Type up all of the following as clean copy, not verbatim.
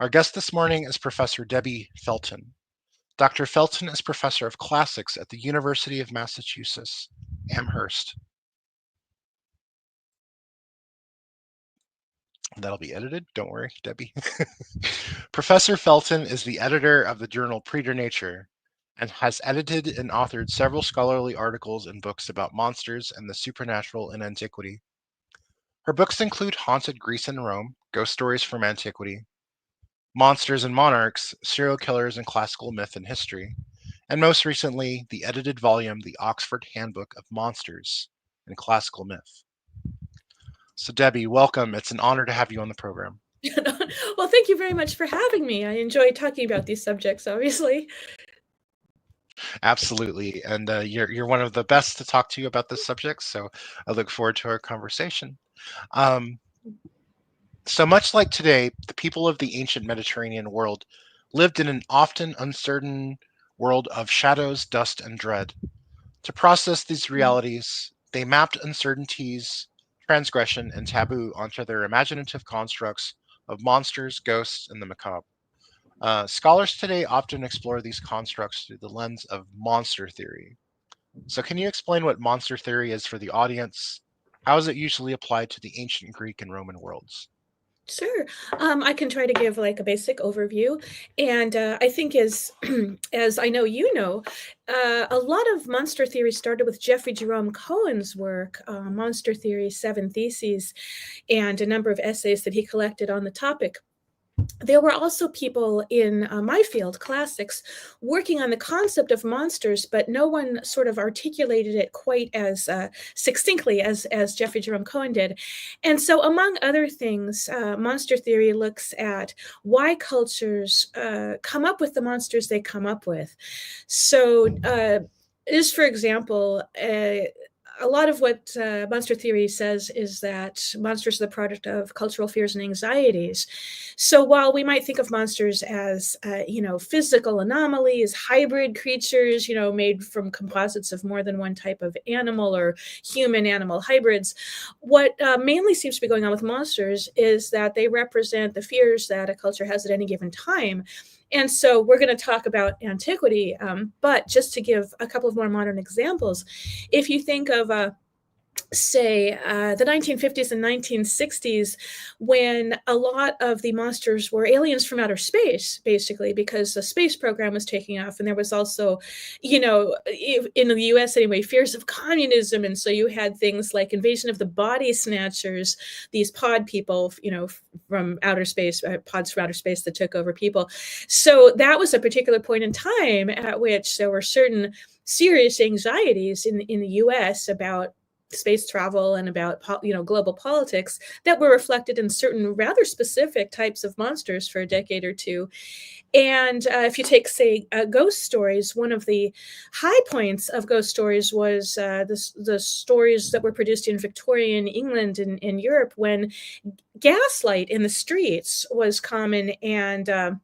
Our guest this morning is Professor Debbie Felton. Dr. Felton is Professor of Classics at the University of Massachusetts, Amherst. That'll be edited, don't worry, Debbie. Professor Felton is the editor of the journal Preternature and has edited and authored several scholarly articles and books about monsters and the supernatural in antiquity. Her books include Haunted Greece and Rome, Ghost Stories from Antiquity, Monsters and Monarchs, Serial Killers in Classical Myth and History, and most recently, the edited volume, The Oxford Handbook of Monsters and Classical Myth. So, Debbie, welcome. It's an honor to have you on the program. Well, thank you very much for having me. I enjoy talking about these subjects, obviously. Absolutely, and you're one of the best to talk to about this subject. So, I look forward to our conversation. Um, so much like today, the people of the ancient Mediterranean world lived in an often uncertain world of shadows, dust, and dread. To process these realities, they mapped uncertainties, transgression, and taboo onto their imaginative constructs of monsters, ghosts, and the macabre. Scholars today often explore these constructs through the lens of monster theory. So, can you explain what monster theory is for the audience? How is it usually applied to the ancient Greek and Roman worlds? Sure. I can try to give like a basic overview, and I think as as I know you know, a lot of monster theory started with Jeffrey Jerome Cohen's work, Monster Theory, Seven Theses, and a number of essays that he collected on the topic. There were also people in my field, classics, working on the concept of monsters, but no one sort of articulated it quite as succinctly as Jeffrey Jerome Cohen did. And so, among other things, monster theory looks at why cultures come up with the monsters they come up with. So, is, for example, a lot of what monster theory says is that monsters are the product of cultural fears and anxieties. So while we might think of monsters as, physical anomalies, hybrid creatures, made from composites of more than one type of animal or human-animal hybrids, what mainly seems to be going on with monsters is that they represent the fears that a culture has at any given time. And so we're going to talk about antiquity, but just to give a couple of more modern examples, if you think of say the 1950s and 1960s, when a lot of the monsters were aliens from outer space, basically because the space program was taking off, and there was also, in the US anyway, fears of communism, and so you had things like invasion of the body snatchers, these pod people, from outer space, pods from outer space that took over people. So that was a particular point in time at which there were certain serious anxieties in the US about space travel and about global politics that were reflected in certain rather specific types of monsters for a decade or two. And if you take, say, ghost stories, one of the high points of ghost stories was the stories that were produced in Victorian England and in Europe, when gaslight in the streets was common, and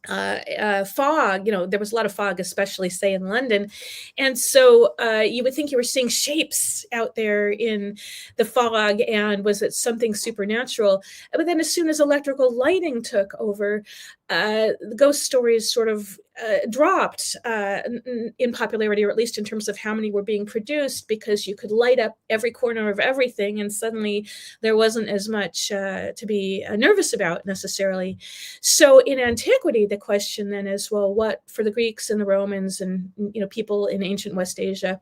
fog, there was a lot of fog, especially say in London. And so you would think you were seeing shapes out there in the fog, and was it something supernatural? But then as soon as electrical lighting took over, the ghost stories sort of dropped in popularity, or at least in terms of how many were being produced, because you could light up every corner of everything, and suddenly there wasn't as much to be nervous about necessarily. So in antiquity, the question then is, well, what for the Greeks and the Romans and people in ancient West Asia,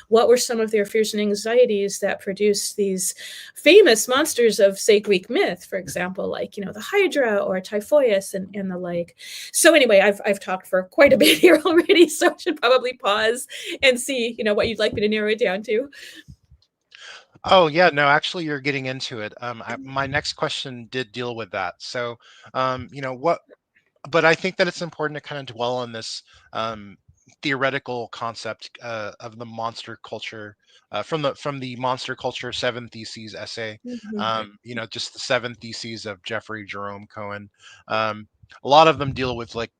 what were some of their fears and anxieties that produced these famous monsters of, say, Greek myth, for example, like the Hydra or Typhoeus and the like. So anyway, I've talked for quite a bit here already, so I should probably pause and see what you'd like me to narrow it down to. Oh yeah, no, actually, you're getting into it. My next question did deal with that. So, what? But I think that it's important to kind of dwell on this theoretical concept of the monster culture from the monster culture seven theses essay. Mm-hmm. Just the seven theses of Jeffrey Jerome Cohen. A lot of them deal with like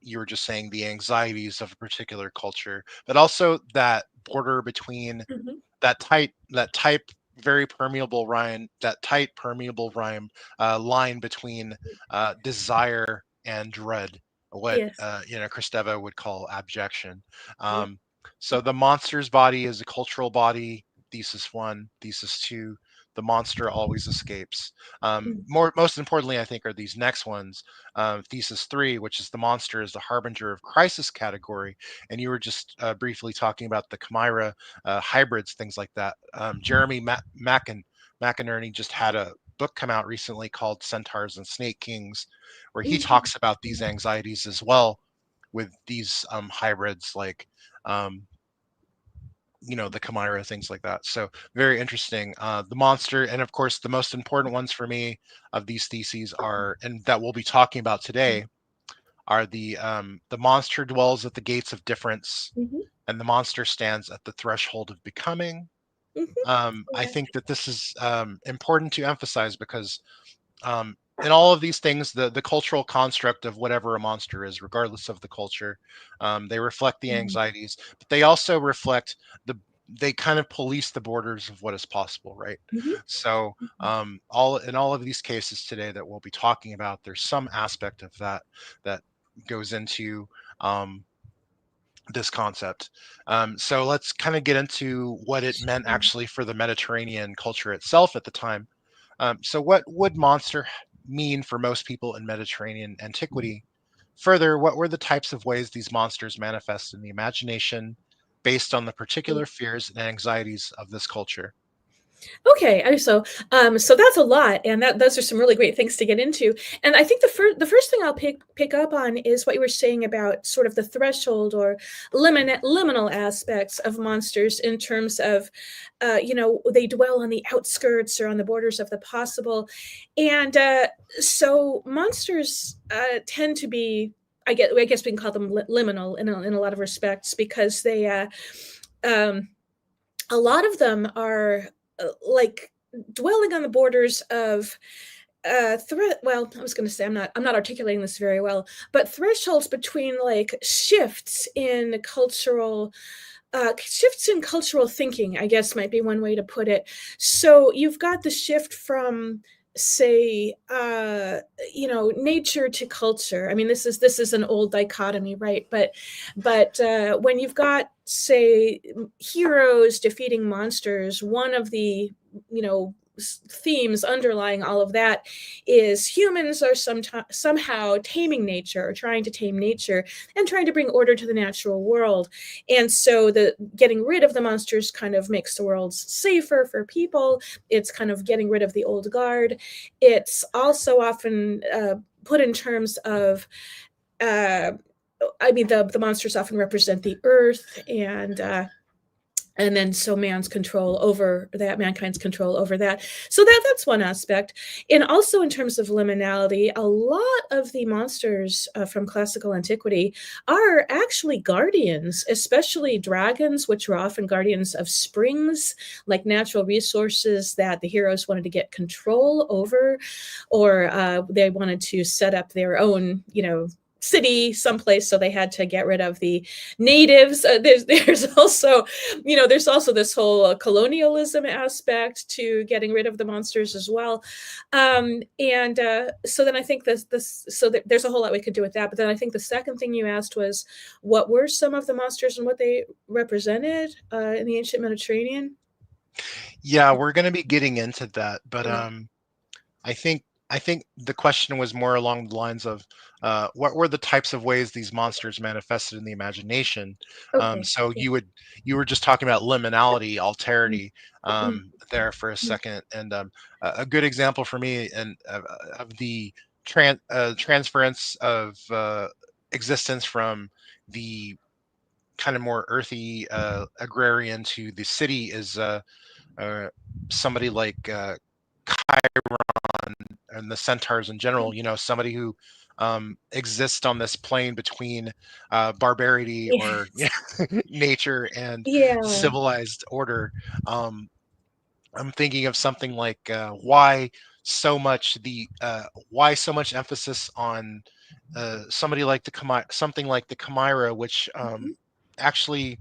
you were just saying, the anxieties of a particular culture, but also that border between Mm-hmm. that type very permeable line, that tight permeable line between desire and dread, what Yes. Kristeva would call abjection. Yeah. So the monster's body is a cultural body. Thesis one, thesis two. The monster always escapes. Mm. Most importantly, I think, are these next ones. Thesis three, which is the monster is the harbinger of crisis category, and you were just briefly talking about the chimera hybrids, things like that. Jeremy McInerney just had a book come out recently called Centaurs and Snake Kings, where he Mhm. talks about these anxieties as well with these hybrids, like um, the chimera, things like that. So very interesting. The monster, and of course, the most important ones for me of these theses are, and that we'll be talking about today, are the monster dwells at the gates of difference, Mhm. and the monster stands at the threshold of becoming. Mhm. I Yeah. think that this is important to emphasize because in all of these things, the cultural construct of whatever a monster is, regardless of the culture, they reflect the Mhm. anxieties, but they also reflect they kind of police the borders of what is possible, right? Mhm. So all of these cases today that we'll be talking about, there's some aspect of that that goes into um, this concept. So let's kind of get into what it meant Sure. actually for the Mediterranean culture itself at the time. So, what would monster mean for most people in Mediterranean antiquity? Further, what were the types of ways these monsters manifest in the imagination based on the particular fears and anxieties of this culture? Okay, so that's a lot, and those are some really great things to get into. And I think the first thing I'll pick up on is what you were saying about sort of the threshold or liminal aspects of monsters in terms of, they dwell on the outskirts or on the borders of the possible, and so monsters tend to be. I guess we can call them liminal in a lot of respects because um, a lot of them are like dwelling on the borders of well, I was going to say I'm not articulating this very well, but thresholds between like shifts in cultural thinking, I guess might be one way to put it. So you've got the shift from, say, nature to culture. I mean, this is an old dichotomy, right? But when you've got, say, heroes defeating monsters, one of the you know themes underlying all of that is humans are somehow taming nature, or trying to tame nature and trying to bring order to the natural world. And so the getting rid of the monsters kind of makes the world safer for people. It's kind of getting rid of the old guard. It's also often put in terms of uh, I mean, the monsters often represent the earth, and then so mankind's control over that. So that's one aspect. And also in terms of liminality, a lot of the monsters from classical antiquity are actually guardians, especially dragons, which were often guardians of springs, like natural resources that the heroes wanted to get control over, or they wanted to set up their own city someplace, so they had to get rid of the natives. There's also this whole colonialism aspect to getting rid of the monsters as well. And so then I think there's a whole lot we could do with that. But then I think the second thing you asked was, what were some of the monsters and what they represented in the ancient Mediterranean? Yeah, we're going to be getting into that, but Yeah. I think I think the question was more along the lines of what were the types of ways these monsters manifested in the imagination. Okay. So Yeah. you were just talking about liminality, Mm, alterity mm, there for a mm. second, and a good example for me and of the transference of existence from the kind of more earthy agrarian to the city is uh, somebody like and the centaurs in general, somebody who exists on this plane between barbarity or Yes. nature and Yeah. civilized order. um, I'm thinking of something like why so much emphasis on somebody like something like the chimera, which Mhm. actually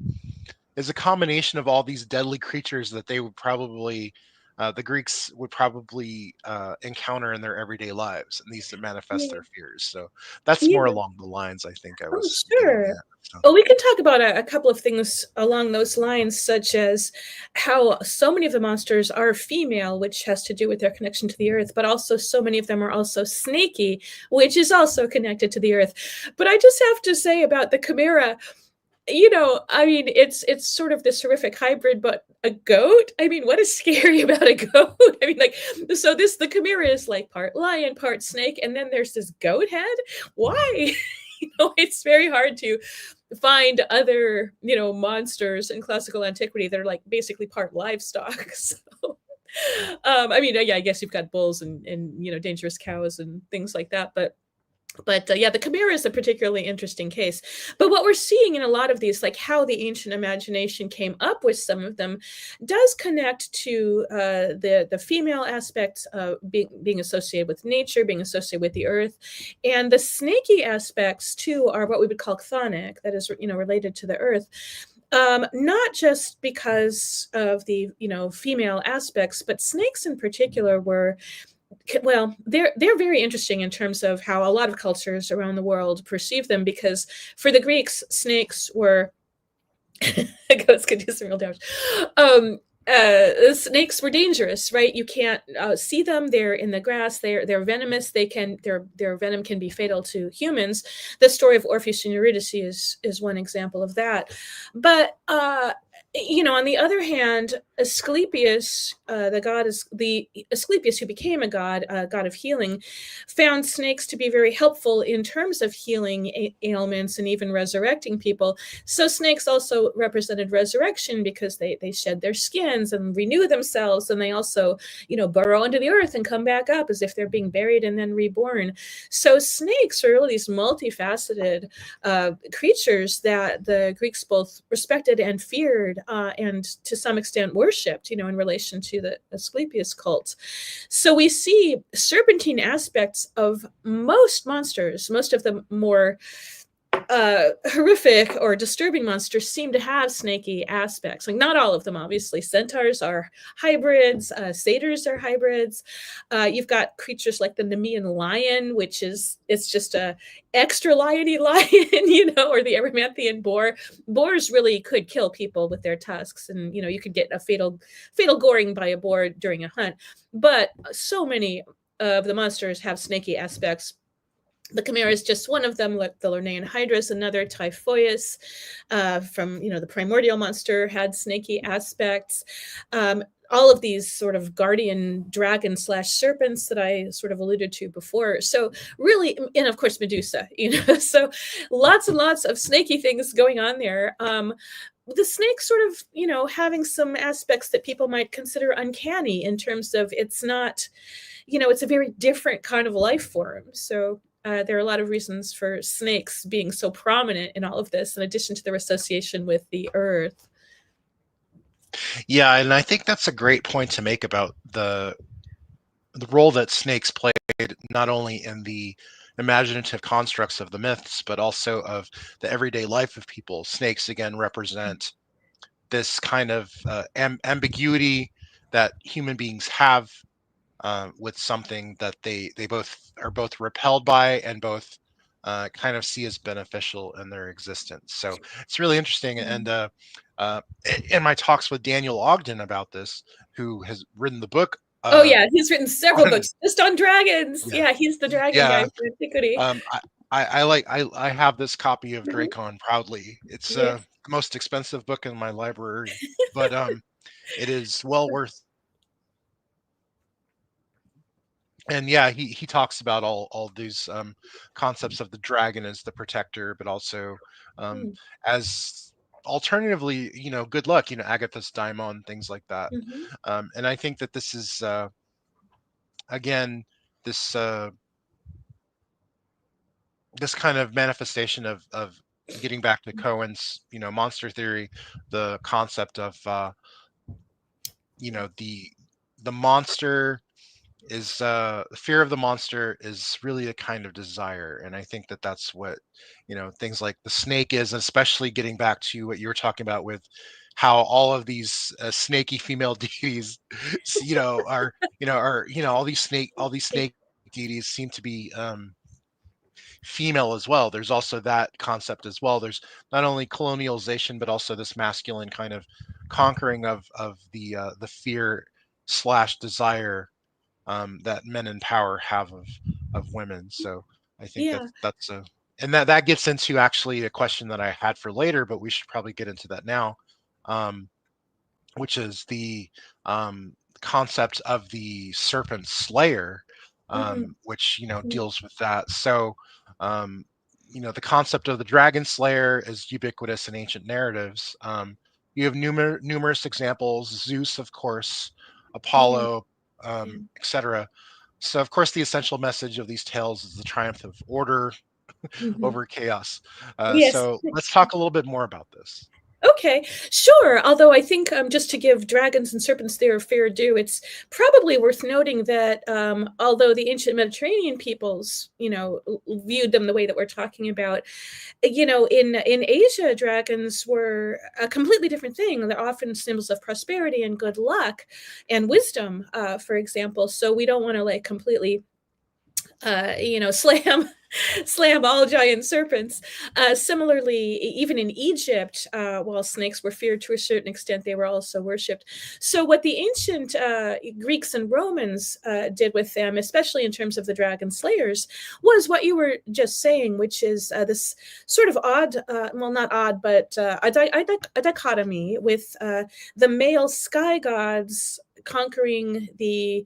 is a combination of all these deadly creatures that they would probably the Greeks would probably encounter in their everyday lives, and these that manifest Yeah. their fears. So that's more Yeah. along the lines I think I Oh, was getting sure. at. So. Well, we can talk about a couple of things along those lines, such as how so many of the monsters are female, which has to do with their connection to the earth, but also so many of them are also snaky, which is also connected to the earth. But I just have to say about the Chimera, I mean, it's sort of this horrific hybrid, but a goat. I mean, what is scary about a goat? I mean, like, so the Chimera is like part lion, part snake, and then there's this goat head. Why? It's very hard to find other, monsters in classical antiquity that are like basically part livestock. So, I mean, yeah, I guess you've got bulls and dangerous cows and things like that, but yeah, the Chimera is a particularly interesting case. But what we're seeing in a lot of these, like how the ancient imagination came up with some of them, does connect to the female aspects of being associated with nature, being associated with the earth, and the snaky aspects too are what we would call chthonic, that is, related to the earth. Not just because of the female aspects, but snakes in particular were, well, they're very interesting in terms of how a lot of cultures around the world perceive them, because for the Greeks, snakes were ghosts could do some real damage. Snakes were dangerous, right? You can't see them. They're in the grass. They're venomous. Their venom can be fatal to humans. The story of Orpheus and Eurydice is one example of that. But on the other hand, Asclepius, Asclepius, who became a god of healing, found snakes to be very helpful in terms of healing ailments and even resurrecting people. So snakes also represented resurrection because they shed their skins and renew themselves, and they also, burrow into the earth and come back up as if they're being buried and then reborn. So snakes are really these multifaceted creatures that the Greeks both respected and feared, and to some extent worshipped, in relation to the Asclepius cult. So we see serpentine aspects of most monsters. Most of the more horrific or disturbing monsters seem to have snaky aspects. Like, not all of them, obviously. Centaurs are hybrids, satyrs are hybrids. You've got creatures like the Nemean lion, which it's just a extra liony lion, or the Erymanthian boar. Boars really could kill people with their tusks, and you could get a fatal goring by a boar during a hunt. But so many of the monsters have snaky aspects. The Chimera is just one of them, like the Lernaean Hydra is another. Typhoeus from the primordial monster had snaky aspects. All of these sort of guardian dragon / serpents that I sort of alluded to before. So really, and of course Medusa, so lots and lots of snaky things going on there. The snake sort of, having some aspects that people might consider uncanny in terms of it's not, it's a very different kind of life form. So there are a lot of reasons for snakes being so prominent in all of this, in addition to their association with the earth. Yeah, and I think that's a great point to make about the role that snakes played not only in the imaginative constructs of the myths, but also of the everyday life of people. Snakes again represent this kind of ambiguity that human beings have with something that they both are both repelled by and both kind of see as beneficial in their existence. So it's really interesting. And in my talks with Daniel Ogden about this, who has written the book. Oh yeah, he's written several On, books just on dragons. yeah, Yeah, he's the dragon guy yeah. for Antiquity. I have this copy of Mhm. Dracon proudly. It's Yeah. the most expensive book in my library, but it is well worth. And yeah, he talks about all these concepts of the dragon as the protector, but also um, Mm. as alternatively, good luck, Agatha's daimon, things like that. Mhm. And I think that this is again this this kind of manifestation of getting back to Cohen's monster theory, the concept of the monster is the fear of the monster is really a kind of desire, and I think that that's what things like the snake is, especially getting back to what you were talking about with how all of these snaky female deities, all these snake deities seem to be female as well. There's also that concept as well. There's not only colonialization, but also this masculine kind of conquering of the fear slash desire that men in power have of women. So I think Yeah. that's a and that gets into actually a question that I had for later, but we should probably get into that now, um, which is the concept of the serpent slayer, Mhm. which Mhm. deals with that. So um, the concept of the dragon slayer is ubiquitous in ancient narratives. You have numerous examples: Zeus, of course, Yeah. Apollo, Yeah. etc. So, of course, the essential message of these tales is the triumph of order Mhm. over chaos. Yes. So, let's talk a little bit more about this. Okay, sure. Although I think just to give dragons and serpents their fair due, it's probably worth noting that although the ancient Mediterranean peoples, viewed them the way that we're talking about, in Asia, dragons were a completely different thing. They're often symbols of prosperity and good luck and wisdom, for example. So we don't want to like completely slam slam all giant serpents. Similarly, even in Egypt, while snakes were feared to a certain extent, they were also worshipped. So, what the ancient Greeks and Romans did with them, especially in terms of the dragon slayers, was what you were just saying, which is this sort of odd, well, not odd, but a dichotomy with the male sky gods conquering the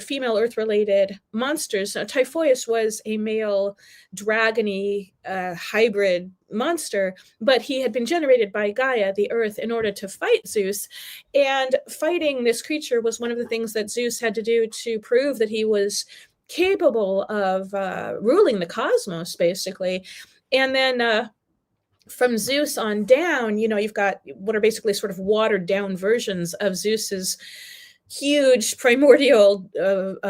female earth related monsters. Typhoeus was a male dragony hybrid monster, but he had been generated by Gaia, the earth, in order to fight Zeus. And fighting this creature was one of the things that Zeus had to do to prove that he was capable of ruling the cosmos, basically. And then from Zeus on down, you've got what are basically sort of watered down versions of Zeus's huge primordial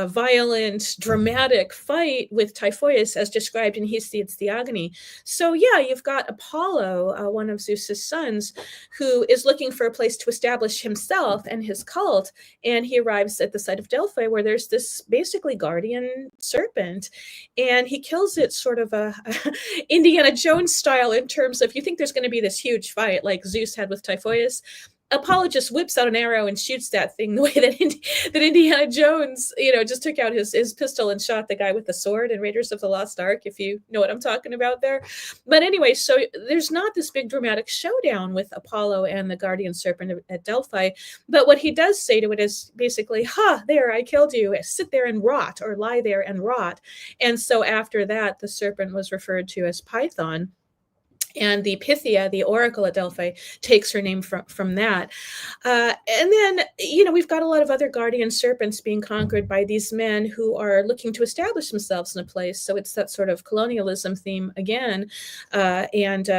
violent dramatic fight with Typhoeus as described in Hesiod's Theogony. So yeah, you've got Apollo, one of Zeus's sons, who is looking for a place to establish himself and his cult, and he arrives at the site of Delphi where there's this basically guardian serpent, and he kills it sort of a Indiana Jones style, in terms of, you think there's going to be this huge fight like Zeus had with Typhoeus. Apollo just whips out an arrow and shoots that thing the way that Indiana Jones, just took out his pistol and shot the guy with the sword in Raiders of the Lost Ark, if you know what I'm talking about there. But anyway, so there's not this big dramatic showdown with Apollo and the guardian serpent at Delphi. But what he does say to it is basically, there, I killed you. Sit there and rot, or lie there and rot. And so after that, the serpent was referred to as Python, and the Pythia, the oracle at Delphi, takes her name from that. And then, we've got a lot of other guardian serpents being conquered by these men who are looking to establish themselves in a place. So it's that sort of colonialism theme again. And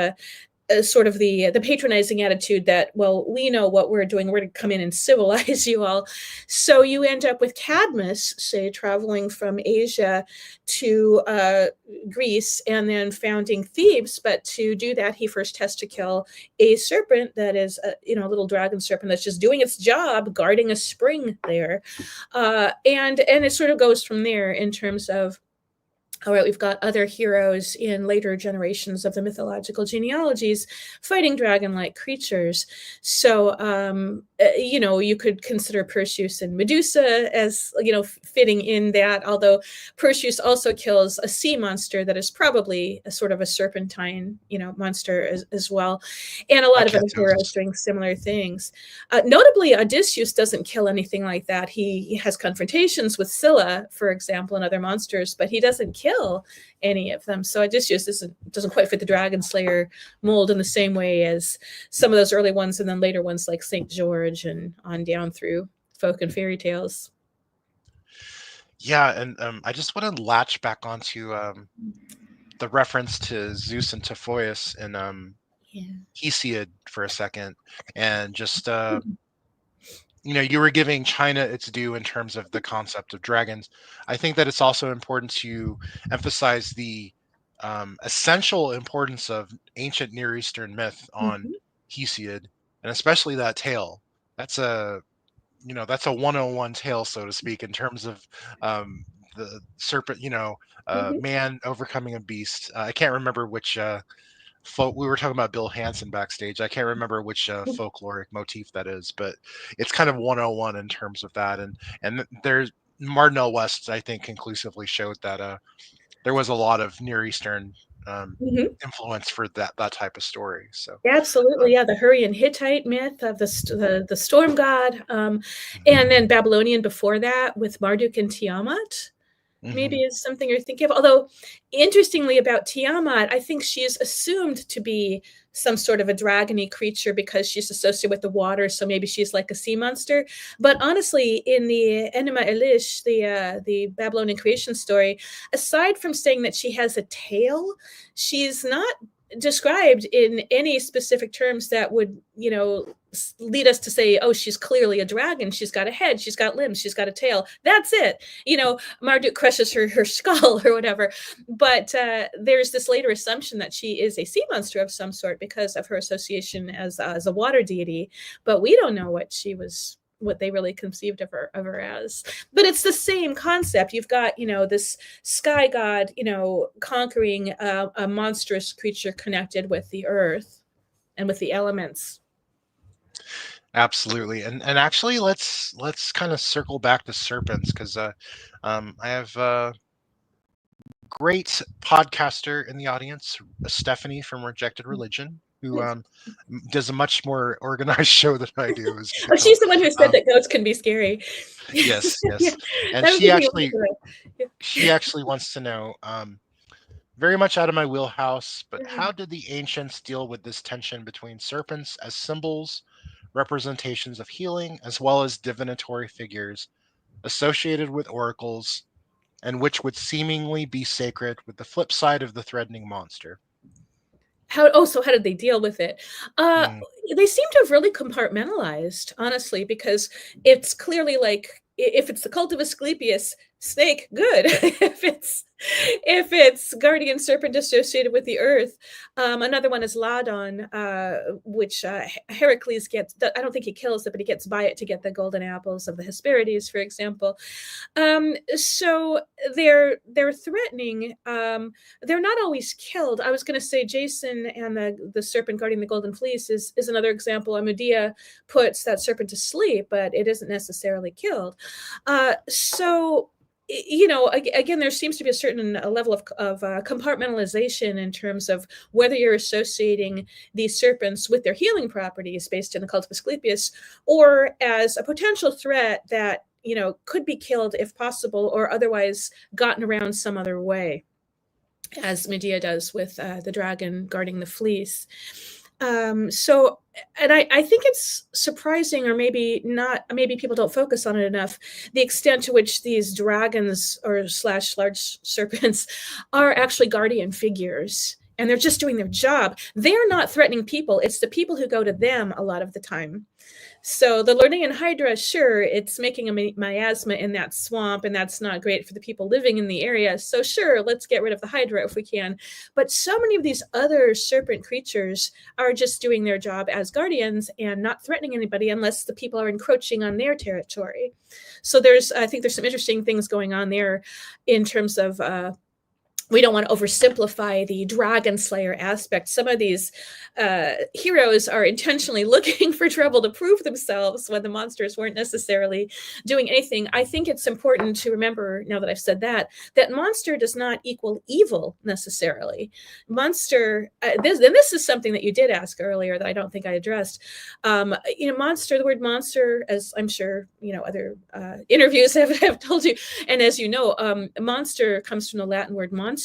sort of the patronizing attitude that, well, we know what we're doing, we're going to come in and civilize you all. So you end up with Cadmus, say, traveling from Asia to Greece and then founding Thebes. But to do that, he first has to kill a serpent that is a little dragon serpent that's just doing its job guarding a spring there. And it sort of goes from there in terms of, all right, we've got other heroes in later generations of the mythological genealogies fighting dragon-like creatures. So, you could consider Perseus and Medusa as, fitting in that, although Perseus also kills a sea monster that is probably a sort of a serpentine, monster as well. And a lot of other heroes Aketos. doing similar things. Notably, Odysseus doesn't kill anything like that. He has confrontations with Scylla, for example, and other monsters, but he doesn't kill any of them. So Odysseus doesn't quite fit the dragon slayer mold in the same way as some of those early ones, and then later ones like St. George and on down through folk and fairy tales. Yeah, and I just want to latch back onto the reference to Zeus and Typhoeus in Yeah. Hesiod for a second, and just you were giving China its due in terms of the concept of dragons. I think that it's also important to emphasize the essential importance of ancient Near Eastern myth on Mhm. Hesiod. and especially that tail. That's a that's a 101 tale, so to speak, in terms of the serpent. Mhm. Man overcoming a beast. I can't remember which. We were talking about Bill Hansen backstage. I can't remember which folkloric motif that is, but it's kind of 101 in terms of that. And there's Martin L. West, I think, conclusively showed that there was a lot of Near Eastern Mhm. influence for that type of story. So, Absolutely, um, yeah, the Hurrian Hittite myth of the storm god, mhm, and then Babylonian before that with Marduk and Tiamat. Maybe mhm. is something you're thinking of. Although, interestingly about Tiamat, I think she is assumed to be some sort of a dragony creature because she's associated with the water. So maybe she's like a sea monster. But honestly, in the Enuma Elish, the Babylonian creation story, aside from saying that she has a tail, she's not described in any specific terms that would, lead us to say, oh, she's clearly a dragon. She's got a head, she's got limbs, she's got a tail. That's it. Marduk crushes her skull or whatever. But there's this later assumption that she is a sea monster of some sort because of her association as a water deity. But we don't know what they really conceived of her as. But it's the same concept. You've got this sky god conquering a monstrous creature connected with the earth and with the elements. Absolutely. And actually, let's kind of circle back to serpents, because I have great podcaster in the audience, Stephanie from Rejected Religion, who Nice. does a much more organized show than I do, as you Oh, can tell. she's the one who said Um, that goats can be scary. yes, Yeah, yes, and that was she making me actually laugh. she actually wants to know, very much out of my wheelhouse, but Yeah. how did the ancients deal with this tension between serpents as symbols, representations of healing, as well as divinatory figures associated with oracles, and which would seemingly be sacred, with the flip side of the threatening monster? So how did they deal with it? Uh, Mm, they seem to have really compartmentalized, honestly, because it's clearly like if it's the cult of Asclepius, snake, good. if it's guardian serpent associated with the earth, another one is Ladon, which Heracles gets. I don't think he kills it, but he gets by it to get the golden apples of the Hesperides, for example. So they're threatening. They're not always killed. I was going to say Jason and the serpent guarding the golden fleece is another example. Medea puts that serpent to sleep, but it isn't necessarily killed. So again, there seems to be a certain level of compartmentalization in terms of whether you're associating these serpents with their healing properties based in the cult of Asclepius, or as a potential threat that could be killed if possible, or otherwise gotten around some other way, as Medea does with the dragon guarding the fleece. So, and I think it's surprising, or maybe not, maybe people don't focus on it enough, the extent to which these dragons or slash large serpents are actually guardian figures. And they're just doing their job. They're not threatening people. It's the people who go to them a lot of the time. So the Lernaean Hydra, sure, it's making a miasma in that swamp, and that's not great for the people living in the area. So sure, let's get rid of the Hydra if we can. But so many of these other serpent creatures are just doing their job as guardians and not threatening anybody unless the people are encroaching on their territory. So I think there's some interesting things going on there in terms of we don't want to oversimplify the dragon slayer aspect. Some of these heroes are intentionally looking for trouble to prove themselves when the monsters weren't necessarily doing anything. I think it's important to remember, now that I've said that monster does not equal evil necessarily. Monster, this is something that you did ask earlier that I don't think I addressed. Monster, the word monster, as I'm sure other interviews have told you, and as you know, monster comes from the Latin word monstrum,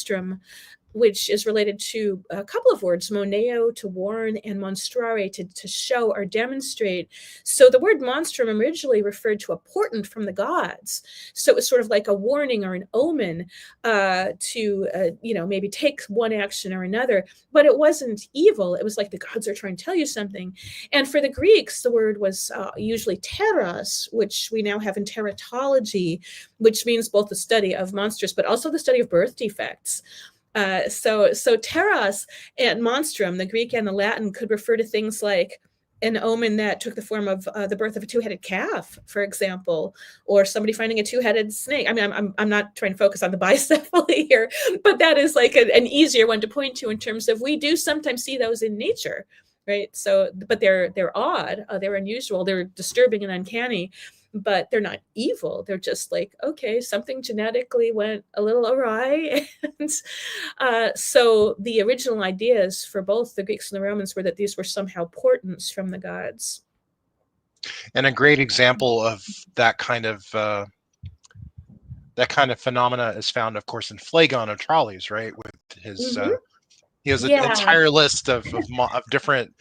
which is related to a couple of words, moneo, to warn, and monstrare, to show or demonstrate. So the word monstrum originally referred to a portent from the gods. So it was sort of like a warning or an omen to maybe take one action or another, but it wasn't evil. It was like the gods are trying to tell you something. And for the Greeks, the word was usually teras, which we now have in teratology, which means both the study of monsters, but also the study of birth defects. So teras and monstrum, the Greek and the Latin, could refer to things like an omen that took the form of the birth of a two-headed calf, for example, or somebody finding a two-headed snake. I mean, I'm not trying to focus on the bicephaly here, but that is like an easier one to point to in terms of we do sometimes see those in nature, right? So, but they're odd, they're unusual, they're disturbing and uncanny, but they're not evil. They're just like, okay, something genetically went a little awry. And so the original ideas for both the Greeks and the Romans were that these were somehow portents from the gods. And a great example of that kind of phenomena is found, of course, in Phlegon of Tralles, right? With his he has an entire list of different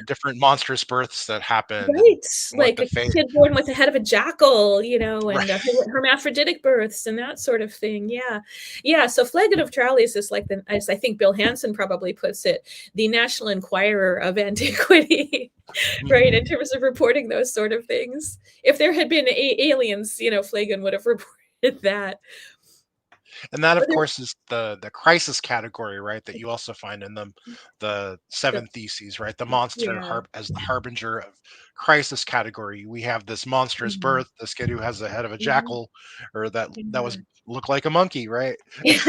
different monstrous births that happened. Right, like a kid born with the head of a jackal, you know, and hermaphroditic births and that sort of thing. Yeah. So Phlegon of Tralles is like as I think Bill Hansen probably puts it, the National Enquirer of Antiquity, right? In terms of reporting those sort of things. If there had been aliens, you know, Phlegon would have reported that. And that, of course, is the crisis category, right? That you also find in the 7 theses, right? The monster as the harbinger of crisis category. We have this monstrous birth, this kid who has the head of a jackal, or that was look like a monkey, right? You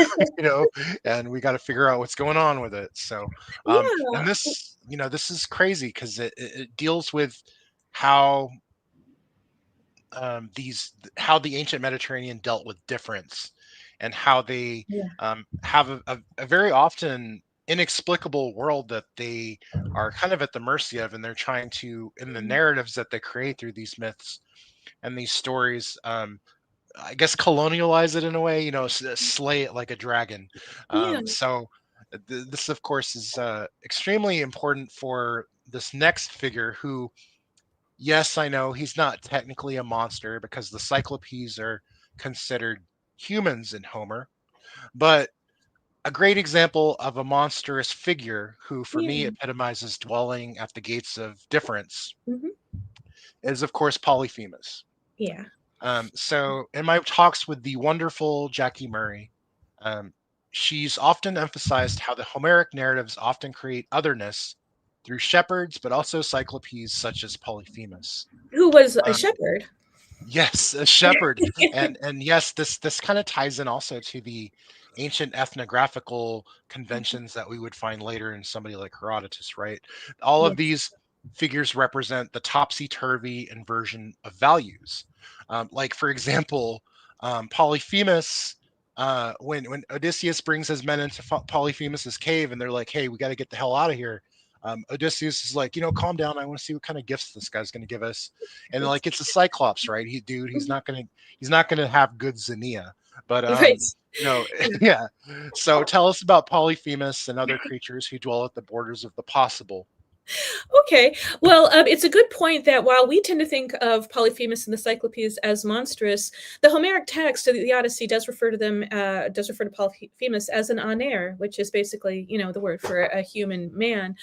know, and we got to figure out what's going on with it. So, and this, you know, this is crazy because it deals with how how the ancient Mediterranean dealt with difference, and how they have a very often inexplicable world that they are kind of at the mercy of, and they're trying to, in the narratives that they create through these myths and these stories, I guess colonialize it in a way, you know, slay it like a dragon. So this, of course, is extremely important for this next figure who, yes, I know he's not technically a monster because the Cyclopes are considered humans in Homer, but a great example of a monstrous figure who, for me, epitomizes dwelling at the gates of difference is, of course, Polyphemus. So in my talks with the wonderful Jackie Murray, she's often emphasized how the Homeric narratives often create otherness through shepherds, but also Cyclopes such as Polyphemus, who was a shepherd. Yes, a shepherd. and yes, this kind of ties in also to the ancient ethnographical conventions that we would find later in somebody like Herodotus, right? All of these figures represent the topsy-turvy inversion of values. Like, for example, Polyphemus, when Odysseus brings his men into Polyphemus's cave and they're like, hey, we got to get the hell out of here. Odysseus is like, you know, calm down. I want to see what kind of gifts this guy's going to give us. And like, it's a Cyclops, right? He's not going to have good Xenia, but, you know, So tell us about Polyphemus and other creatures who dwell at the borders of the possible. Okay, well, it's a good point that while we tend to think of Polyphemus and the Cyclopes as monstrous, the Homeric text of the Odyssey does refer to them, does refer to Polyphemus as an aner, which is basically, you know, the word for a human man.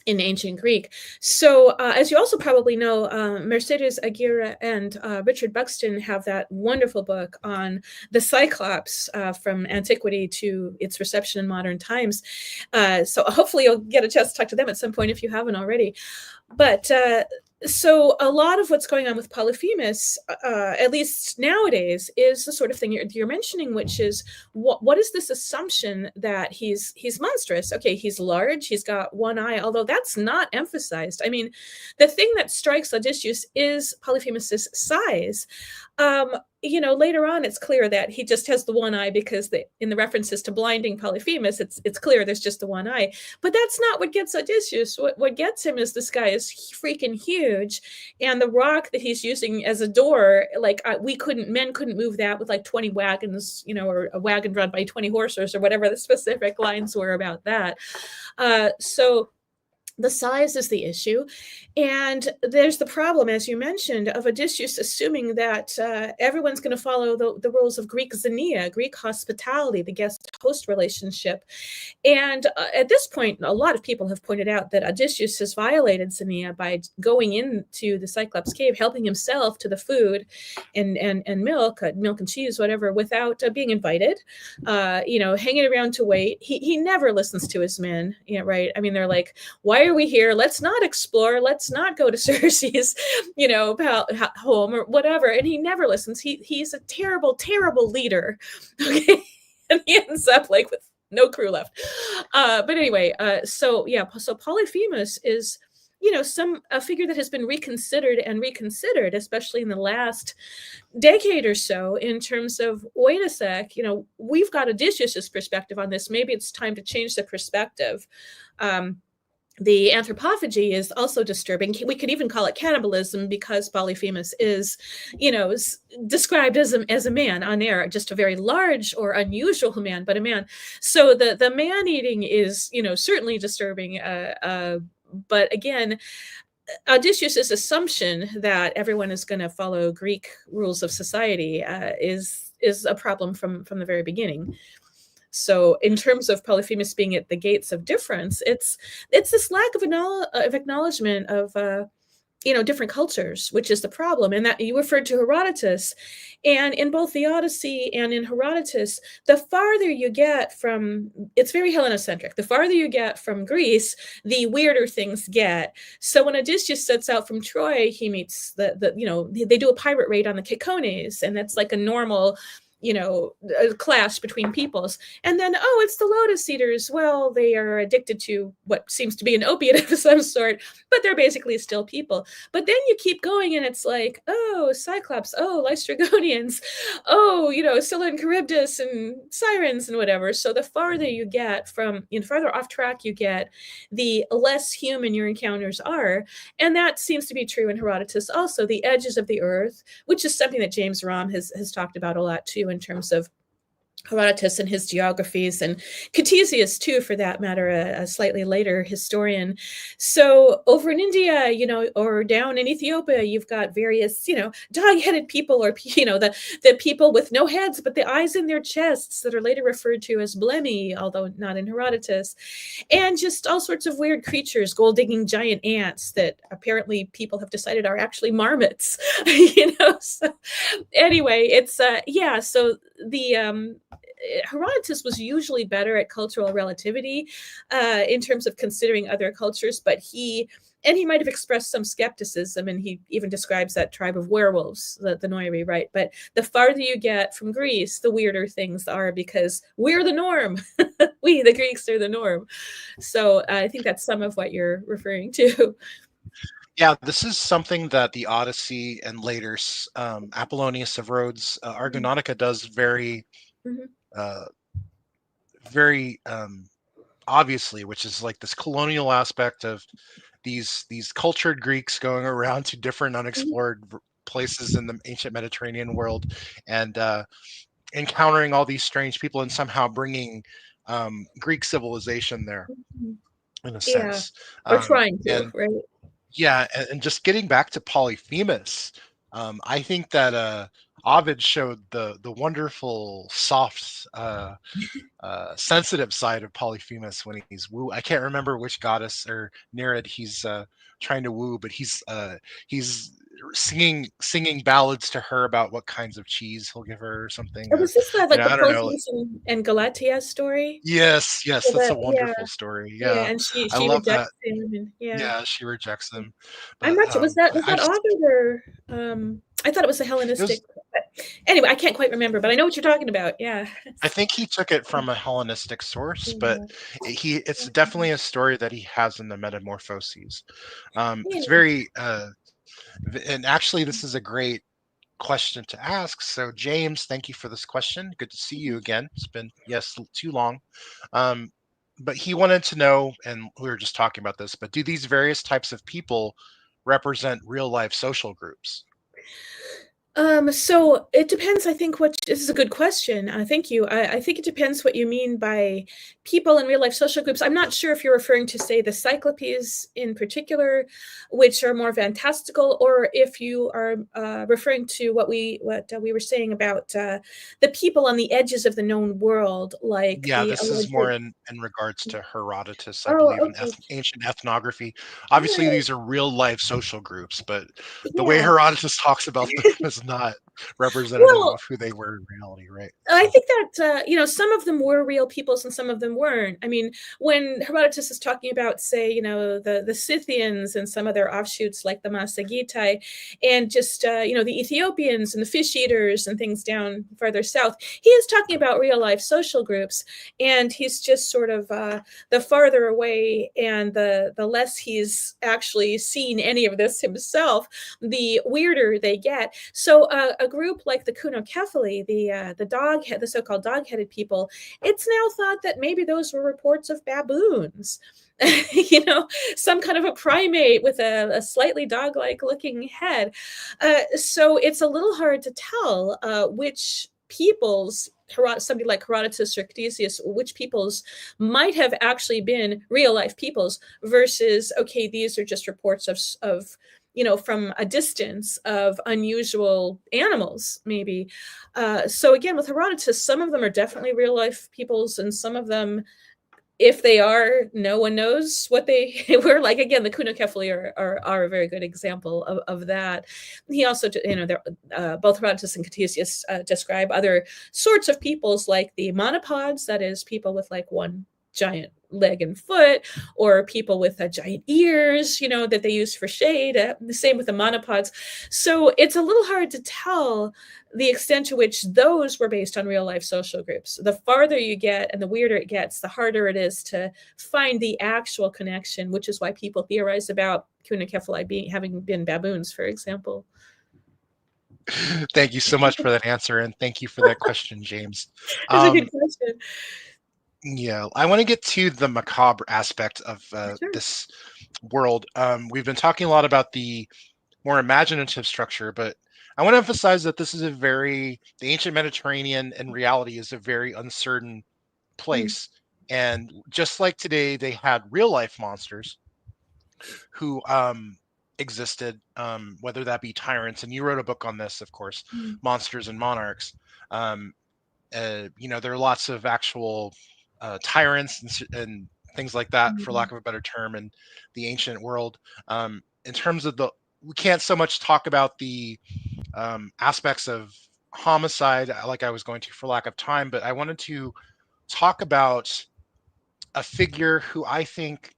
In ancient Greek. So as you also probably know, Mercedes Aguirre and Richard Buxton have that wonderful book on the Cyclops from Antiquity to its reception in modern times. So hopefully you'll get a chance to talk to them at some point if you haven't already. But so a lot of what's going on with Polyphemus, at least nowadays, is the sort of thing you're mentioning, which is what is this assumption that he's monstrous? Okay, he's large, he's got one eye, although that's not emphasized. I mean, the thing that strikes Odysseus is Polyphemus's size. You know, later on, it's clear that he just has the one eye because in the references to blinding Polyphemus, it's clear there's just the one eye. But that's not what gets Odysseus. What gets him is this guy is freaking huge, and the rock that he's using as a door, like men couldn't move that with like 20 wagons, you know, or a wagon drawn by 20 horses or whatever the specific lines were about that. So the size is the issue. And there's the problem, as you mentioned, of Odysseus assuming that everyone's going to follow the rules of Greek xenia, Greek hospitality, the guest-host relationship. And at this point, a lot of people have pointed out that Odysseus has violated xenia by going into the Cyclops cave, helping himself to the food and milk and cheese, whatever, without being invited, you know, hanging around to wait. He never listens to his men, you know, right? I mean, they're like, why why are we here? Let's not explore. Let's not go to Cersei's, home or whatever. And he never listens. He's a terrible, terrible leader. Okay. And he ends up like with no crew left. But anyway, so Polyphemus is, a figure that has been reconsidered and reconsidered, especially in the last decade or so, in terms of, wait a sec, we've got Odysseus's perspective on this. Maybe it's time to change the perspective. The anthropophagy is also disturbing. We could even call it cannibalism, because Polyphemus is, described as a man on air, just a very large or unusual man, but a man. So the man eating is, certainly disturbing. But again, Odysseus's assumption that everyone is going to follow Greek rules of society is a problem from the very beginning. So in terms of Polyphemus being at the gates of difference, it's this lack of acknowledgement of different cultures, which is the problem. And that you referred to Herodotus, and in both the Odyssey and in Herodotus, the farther you get from, it's very Hellenocentric. The farther you get from Greece, the weirder things get. So when Odysseus sets out from Troy, he meets they do a pirate raid on the Cacones, and that's like a normal, a clash between peoples. And then, it's the Lotus Eaters. Well, they are addicted to what seems to be an opiate of some sort, but they're basically still people. But then you keep going, and it's like, Cyclops, Lystrigonians, Scylla and Charybdis and Sirens and whatever. So the farther you get from, farther off track you get, the less human your encounters are. And that seems to be true in Herodotus also. The edges of the earth, which is something that James Romm has talked about a lot too, in terms of Herodotus and his geographies, and Ctesias too, for that matter, a slightly later historian. So over in India, or down in Ethiopia, you've got various, dog-headed people, or, the people with no heads, but the eyes in their chests, that are later referred to as blemi, although not in Herodotus. And just all sorts of weird creatures, gold-digging giant ants that apparently people have decided are actually marmots, So anyway, it's, so the, Herodotus was usually better at cultural relativity in terms of considering other cultures, but he might have expressed some skepticism, and he even describes that tribe of werewolves, the Noiri, right? But the farther you get from Greece, the weirder things are, because we're the norm. We, the Greeks, are the norm. So I think that's some of what you're referring to. Yeah, this is something that the Odyssey and later Apollonius of Rhodes, Argonautica, does very very obviously, which is like this colonial aspect of these cultured Greeks going around to different unexplored places in the ancient Mediterranean world, and encountering all these strange people, and somehow bringing Greek civilization there, in a sense. Or trying to, and right? Yeah, and just getting back to Polyphemus, I think that Ovid showed the wonderful, soft, sensitive side of Polyphemus when he's woo. I can't remember which goddess or Nereid he's trying to woo, but he's singing ballads to her about what kinds of cheese he'll give her or something. Was this like the I don't know. Polyphemus and Galatea story? Yes, So that's a wonderful story. Yeah, and she I love that. rejects him, and Yeah, she rejects him. I'm But not sure. Was that I just, Ovid, or I thought it was a Hellenistic. But anyway, I can't quite remember, but I know what you're talking about. Yeah. I think he took it from a Hellenistic source, but it's definitely a story that he has in the Metamorphoses. It's very, and actually, this is a great question to ask. So, James, thank you for this question. Good to see you again. It's been, too long. But he wanted to know, and we were just talking about this, but do these various types of people represent real life social groups? So it depends. I think this is a good question. Thank you. I think it depends what you mean by people in real life social groups. I'm not sure if you're referring to, say, the Cyclopes in particular, which are more fantastical, or if you are referring to what we were saying about the people on the edges of the known world, like This is more in regards to Herodotus, I believe, in okay. ancient ethnography. Obviously, Yeah. these are real life social groups, but the way Yeah. Herodotus talks about them is not representative Well, of who they were in reality, right? I So think that some of them were real peoples and some of them weren't. I mean, when Herodotus is talking about, say, the Scythians and some of their offshoots like the Masagitai, and just the Ethiopians and the fish eaters and things down farther south, he is talking about real life social groups, and he's just sort of the farther away and the less he's actually seen any of this himself, the weirder they get. So a group like the Kunokephali, the so-called dog-headed people, it's now thought that maybe those were reports of baboons. Some kind of a primate with a slightly dog-like looking head. So it's a little hard to tell which peoples, somebody like Herodotus or Ctesias, which peoples might have actually been real life peoples versus, okay, these are just reports of from a distance of unusual animals, maybe. So again, with Herodotus, some of them are definitely real life peoples, and some of them, if they are, no one knows what they were like. Again, the Kunokephali are a very good example of that. He also, both Herodotus and Ctesias describe other sorts of peoples like the monopods, that is, people with like one giant leg and foot, or people with giant ears, that they use for shade. The same with the monopods. So it's a little hard to tell the extent to which those were based on real life social groups. The farther you get and the weirder it gets, the harder it is to find the actual connection, which is why people theorize about Kunokephali having been baboons, for example. thank you so much for that answer, and thank you for that question, James. It's a good question. Yeah, I want to get to the macabre aspect of Sure. this world. We've been talking a lot about the more imaginative structure, but I want to emphasize that the ancient Mediterranean in reality is a very uncertain Mm. place. And just like today, they had real life monsters who existed, whether that be tyrants. And you wrote a book on this, of course, Mm. Monsters and Monarchs. Um, there are lots of actual tyrants and things like that, for Mm. lack of a better term, in the ancient world. In terms of we can't so much talk about the aspects of homicide like I was going to for lack of time, but I wanted to talk about a figure who I think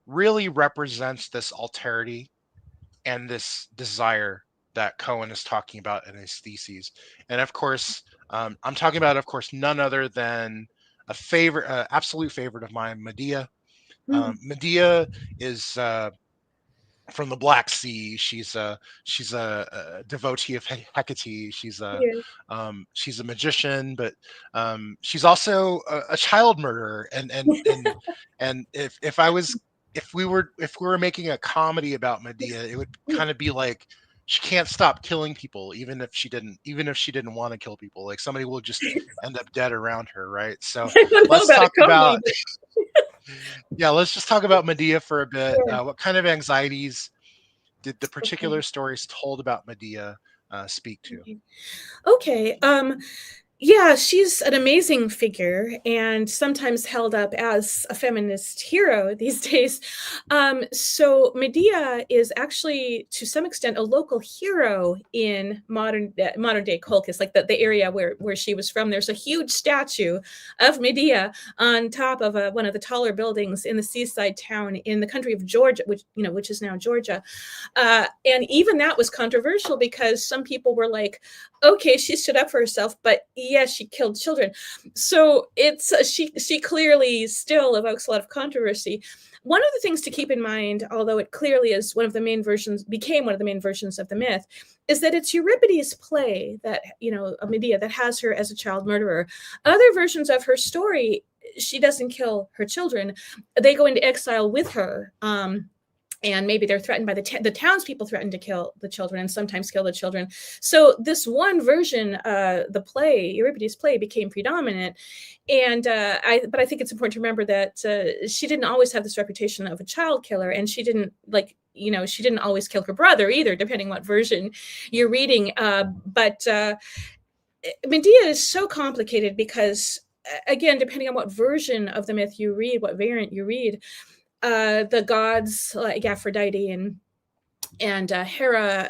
really represents this alterity and this desire that Cohen is talking about in his theses. And of course, I'm talking about, of course, none other than a favorite, absolute favorite of mine, Medea. Mm. Medea is from the Black Sea. She's a devotee of Hecate. Yeah. She's a magician, but she's also a child murderer. And if we were making a comedy about Medea, it would kind of be like she can't stop killing people, even if she didn't want to kill people. Like somebody will just end up dead around her, right? So I don't know let's about a talk about comedy, but yeah, let's just talk about Medea for a bit. sure. What kind of anxieties did the Okay. particular stories told about Medea speak to? Okay. Yeah, she's an amazing figure and sometimes held up as a feminist hero these days. So Medea is actually, to some extent, a local hero in modern day Colchis, like the area where she was from. There's a huge statue of Medea on top of one of the taller buildings in the seaside town in the country of Georgia, which is now Georgia. And even that was controversial because some people were like, okay, she stood up for herself, but yes, she killed children. So it's she clearly still evokes a lot of controversy. One of the things to keep in mind, although it clearly is became one of the main versions of the myth, is that it's Euripides' play that, Medea, that has her as a child murderer. Other versions of her story, she doesn't kill her children. They go into exile with her. And maybe they're threatened by the townspeople threaten to kill the children and sometimes kill the children. So this one version, the play, Euripides' play, became predominant. And but I think it's important to remember that she didn't always have this reputation of a child killer, and she didn't she didn't always kill her brother either, depending what version you're reading. But Medea is so complicated because, again, depending on what version of the myth you read, what variant you read, the gods like Aphrodite and and Hera,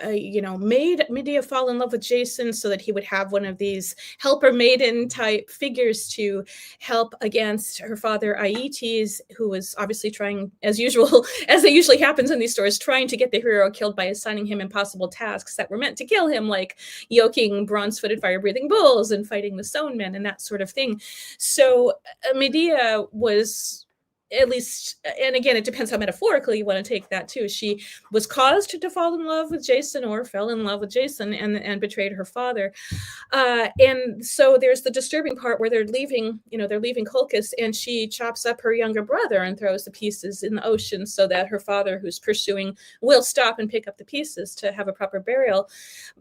made Medea fall in love with Jason so that he would have one of these helper maiden type figures to help against her father Aeetes, who was obviously trying, as usual, as it usually happens in these stories, trying to get the hero killed by assigning him impossible tasks that were meant to kill him, like yoking bronze-footed fire-breathing bulls and fighting the stone men and that sort of thing. So Medea was, at least, and again, it depends how metaphorically you want to take that too. She was caused to fall in love with Jason, or fell in love with Jason and betrayed her father. And so there's the disturbing part where they're leaving Colchis, and she chops up her younger brother and throws the pieces in the ocean so that her father, who's pursuing, will stop and pick up the pieces to have a proper burial.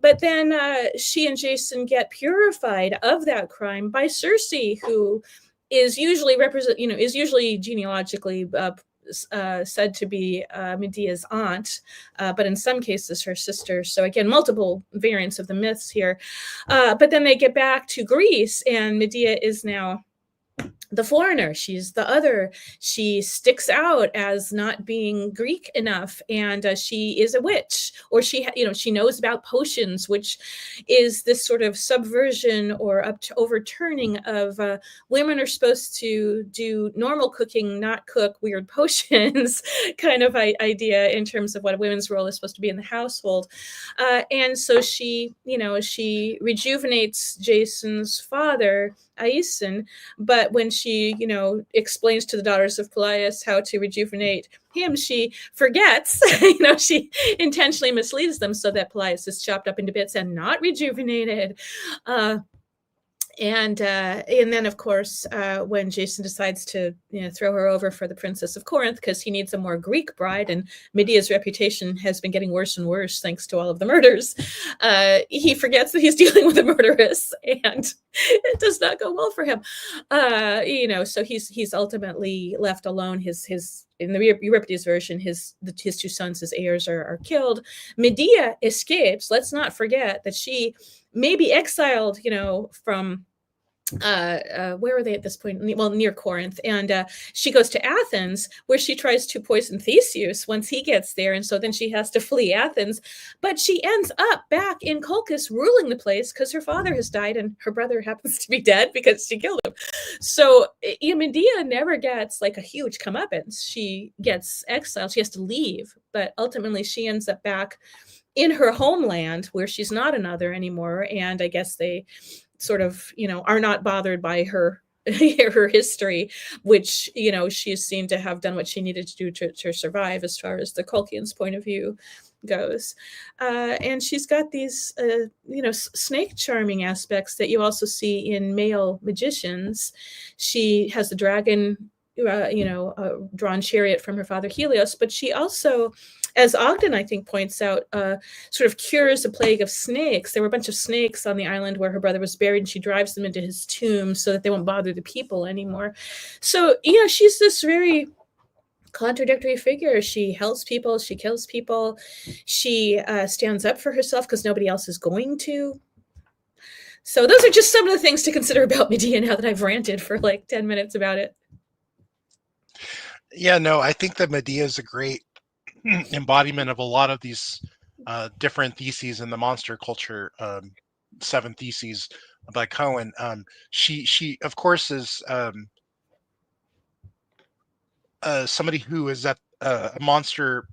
But then she and Jason get purified of that crime by Circe, who is usually genealogically said to be Medea's aunt, but in some cases her sister. So again, multiple variants of the myths here. But then they get back to Greece, and Medea is now the foreigner. She's the other. She sticks out as not being Greek enough, and she is a witch, or she knows about potions, which is this sort of subversion or overturning of women are supposed to do normal cooking, not cook weird potions kind of idea in terms of what a women's role is supposed to be in the household. And so she rejuvenates Jason's father, Aeson, but when she, explains to the daughters of Pelias how to rejuvenate him, she forgets, she intentionally misleads them so that Pelias is chopped up into bits and not rejuvenated. And then, of course, when Jason decides to throw her over for the Princess of Corinth, because he needs a more Greek bride, and Medea's reputation has been getting worse and worse thanks to all of the murders, he forgets that he's dealing with a murderess, and it does not go well for him. So he's ultimately left alone. His in the Euripides version, his two sons, his heirs, are killed. Medea escapes. Let's not forget that she may be exiled, from where are they at this point? Well, near Corinth. And she goes to Athens, where she tries to poison Theseus once he gets there. And so then she has to flee Athens. But she ends up back in Colchis ruling the place because her father has died and her brother happens to be dead because she killed him. So Medea never gets like a huge comeuppance. She gets exiled. She has to leave. But ultimately, she ends up back in her homeland where she's not another anymore. And I guess they sort of, are not bothered by her history, which, she's seen to have done what she needed to do to survive as far as the Colchians' point of view goes. And she's got these, snake charming aspects that you also see in male magicians. She has the dragon, drawn chariot from her father Helios, but she also, as Ogden, I think, points out, sort of cures a plague of snakes. There were a bunch of snakes on the island where her brother was buried, and she drives them into his tomb so that they won't bother the people anymore. So, she's this very contradictory figure. She helps people, she kills people, she stands up for herself because nobody else is going to. So those are just some of the things to consider about Medea now that I've ranted for like 10 minutes about it. Yeah, no, I think that Medea is a great embodiment of a lot of these different theses in the monster culture, 7 theses by Cohen. She of course is somebody who is at a monster,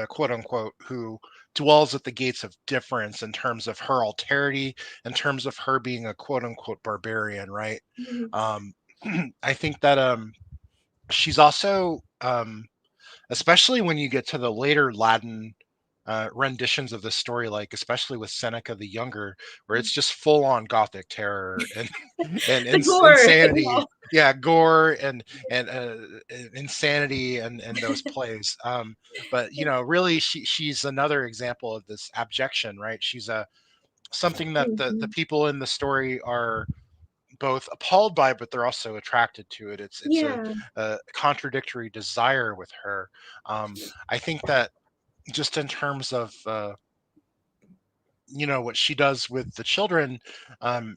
quote unquote, who dwells at the gates of difference in terms of her alterity, in terms of her being a quote unquote barbarian, right? Mm-hmm. I think that she's also, especially when you get to the later Latin renditions of the story, like especially with Seneca the Younger, where it's just full on Gothic terror and insanity. Yeah, gore and insanity and those plays. But really, she's another example of this abjection, right? She's something that the people in the story are both appalled by, but they're also attracted to it. It's a contradictory desire with her. I think that just in terms of what she does with the children,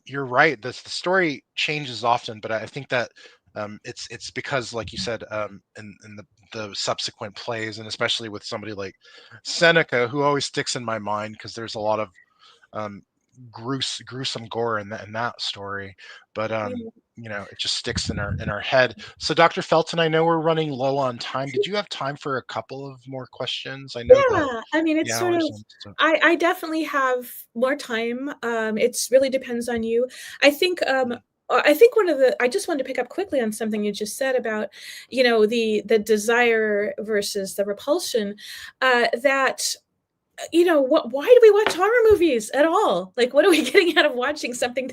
you're right. The story changes often, but I think that it's because, like you said, in the the subsequent plays, and especially with somebody like Seneca, who always sticks in my mind because there's a lot of um, gruesome gore in that story. But it just sticks in our head. So, Dr. Felton, I know we're running low on time. Did you have time for a couple of more questions? I know the Yeah, I mean, it's sort hours. of, I definitely have more time. It's really depends on you. I think, I think I just wanted to pick up quickly on something you just said about, the desire versus the repulsion, that why do we watch horror movies at all? Like, what are we getting out of watching something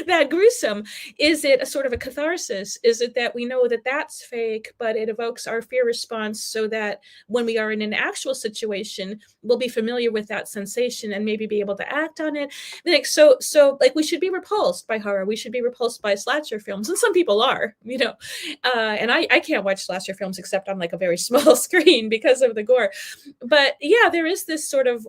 that gruesome? Is it a sort of a catharsis? Is it that we know that that's fake, but it evokes our fear response so that when we are in an actual situation, we'll be familiar with that sensation and maybe be able to act on it? Like, so like, we should be repulsed by horror. We should be repulsed by slasher films, and some people are, and I can't watch slasher films except on like a very small screen because of the gore. But yeah, there is this sort of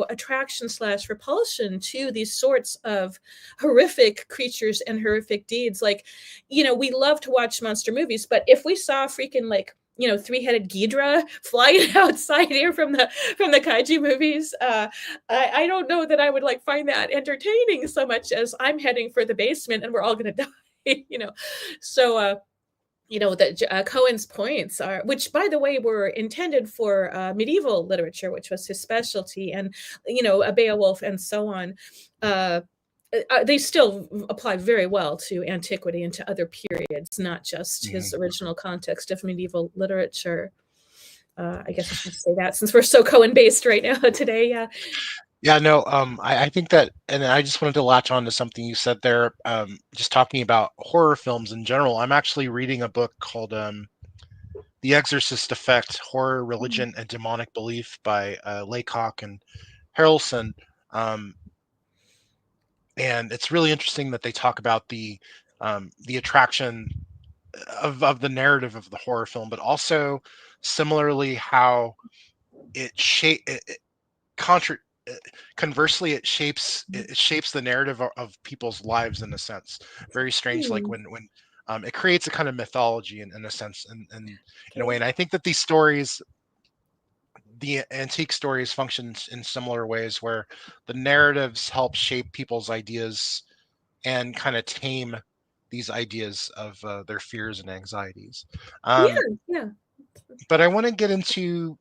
attraction / repulsion to these sorts of horrific creatures and horrific deeds. Like, we love to watch monster movies, but if we saw freaking like three-headed Ghidra flying outside here from the kaiju movies, I don't know that I would like find that entertaining so much as I'm heading for the basement and we're all gonna die. So that Cohen's points are, which by the way were intended for medieval literature, which was his specialty, and a Beowulf and so on. They still apply very well to Antiquity and to other periods, not just his original context of medieval literature. I guess I should say that since we're so Cohen based right now today. Yeah. Yeah, no, I think that, and I just wanted to latch on to something you said there, just talking about horror films in general. I'm actually reading a book called The Exorcist Effect, Horror, Religion, and Demonic Belief by Laycock and Harrelson. And it's really interesting that they talk about the attraction of the narrative of the horror film, but also similarly how it conversely it shapes the narrative of people's lives in a sense. Very strange, like when it creates a kind of mythology in a sense, and in a way. And I think that these stories, the antique stories, function in similar ways, where the narratives help shape people's ideas and kind of tame these ideas of their fears and anxieties. Yeah. But I want to get into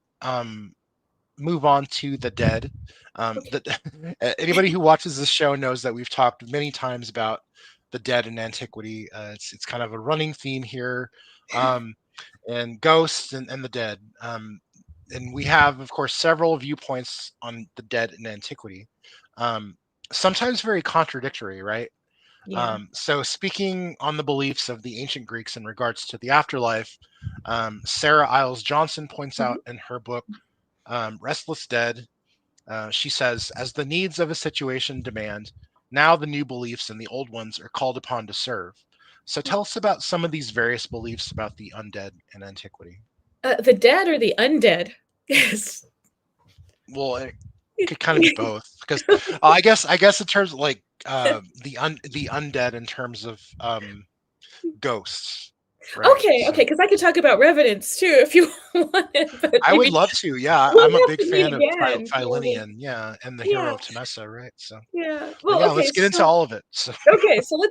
move on to the dead. Anybody who watches this show knows that we've talked many times about the dead in Antiquity. It's kind of a running theme here, and ghosts and the dead. And we have, of course, several viewpoints on the dead in Antiquity. Sometimes very contradictory, right? Yeah. So speaking on the beliefs of the ancient Greeks in regards to the afterlife, Sarah Iles Johnson points out in her book, Restless Dead, she says, as the needs of a situation demand, now the new beliefs and the old ones are called upon to serve. So tell us about some of these various beliefs about the undead in Antiquity. The dead or the undead? Yes. Well, it could kind of be both, because I guess in terms of like the undead in terms of ghosts. Right? Okay, because I could talk about revenants too if you wanted. But I would maybe love to. Yeah, we'll I'm a have big to meet fan of again. Philinian. Yeah, and the hero Yeah, of Temessa. Right. So, yeah. but Well, yeah, okay, let's get into so all of it. So,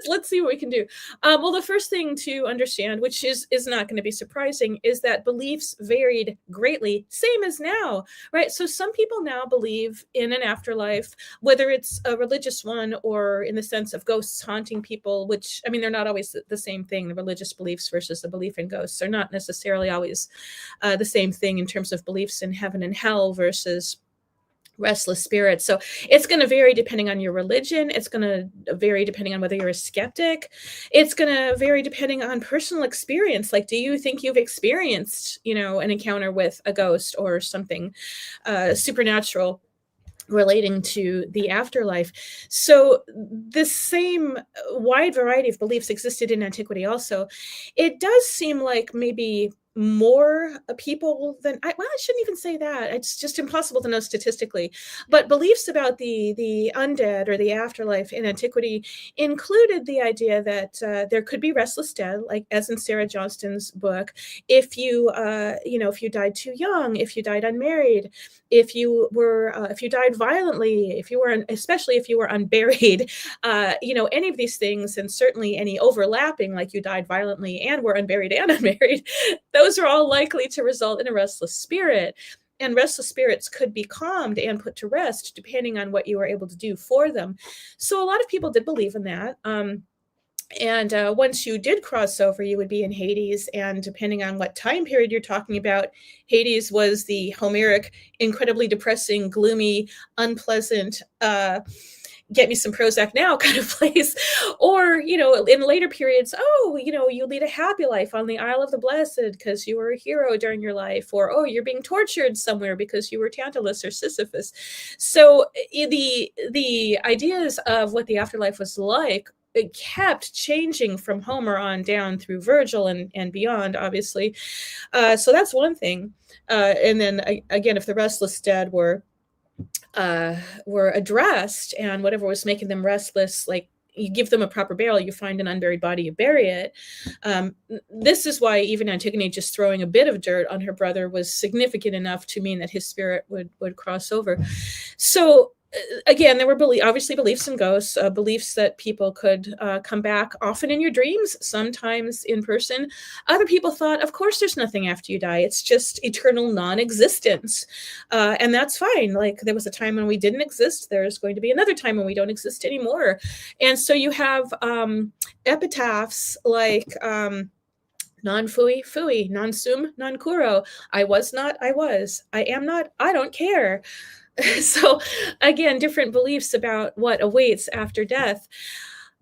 let's see what we can do. Well, the first thing to understand, which is not going to be surprising, is that beliefs varied greatly, same as now, right? So some people now believe in an afterlife, whether it's a religious one or in the sense of ghosts haunting people, which, I mean, they're not always the same thing. The religious beliefs versus the belief in ghosts are not necessarily always the same thing in terms of beliefs in heaven and hell versus restless spirits. So it's going to vary depending on your religion. It's going to vary depending on whether you're a skeptic. It's going to vary depending on personal experience. Like, do you think you've experienced, an encounter with a ghost or something supernatural relating to the afterlife? So the same wide variety of beliefs existed in Antiquity also. It does seem like maybe more people than I shouldn't even say that. It's just impossible to know statistically. But beliefs about the undead or the afterlife in antiquity included the idea that there could be restless dead, like as in Sarah Johnston's book. If you if you died too young, if you died unmarried, if you died violently, especially if you were unburied, any of these things, and certainly any overlapping, like you died violently and were unburied and unmarried, those are all likely to result in a restless spirit. And restless spirits could be calmed and put to rest depending on what you were able to do for them. So a lot of people did believe in that. And once you did cross over, you would be in Hades. And depending on what time period you're talking about, Hades was the Homeric, incredibly depressing, gloomy, unpleasant, get me some Prozac now kind of place. Or, in later periods, you lead a happy life on the Isle of the Blessed because you were a hero during your life. Or, you're being tortured somewhere because you were Tantalus or Sisyphus. So the ideas of what the afterlife was like, it kept changing from Homer on down through Virgil and beyond, obviously. So that's one thing. And then again, if the restless dead were addressed, and whatever was making them restless, like you give them a proper burial, you find an unburied body, you bury it. This is why even Antigone just throwing a bit of dirt on her brother was significant enough to mean that his spirit would cross over. So again, there were obviously beliefs in ghosts, beliefs that people could come back, often in your dreams, sometimes in person. Other people thought, of course, there's nothing after you die. It's just eternal non-existence. And that's fine. Like there was a time when we didn't exist. There's going to be another time when we don't exist anymore. And so you have epitaphs like non fui fui, non sum non curo. I was not, I was. I am not, I don't care. So again, different beliefs about what awaits after death.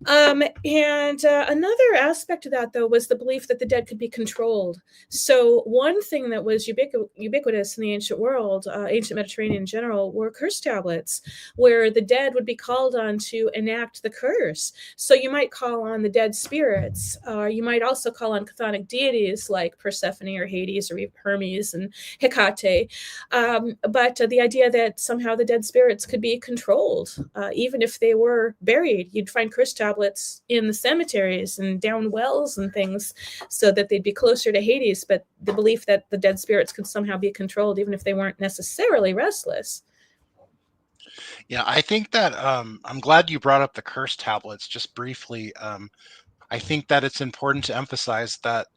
And another aspect of that, though, was the belief that the dead could be controlled. So one thing that was ubiquitous in the ancient world, ancient Mediterranean in general, were curse tablets, where the dead would be called on to enact the curse. So you might call on the dead spirits. You might also call on chthonic deities like Persephone or Hades or Hermes and Hecate. But the idea that somehow the dead spirits could be controlled, even if they were buried. You'd find curse tablets in the cemeteries and down wells and things so that they'd be closer to Hades, but the belief that the dead spirits could somehow be controlled even if they weren't necessarily restless. Yeah, I think that I'm glad you brought up the curse tablets just briefly. I think that it's important to emphasize that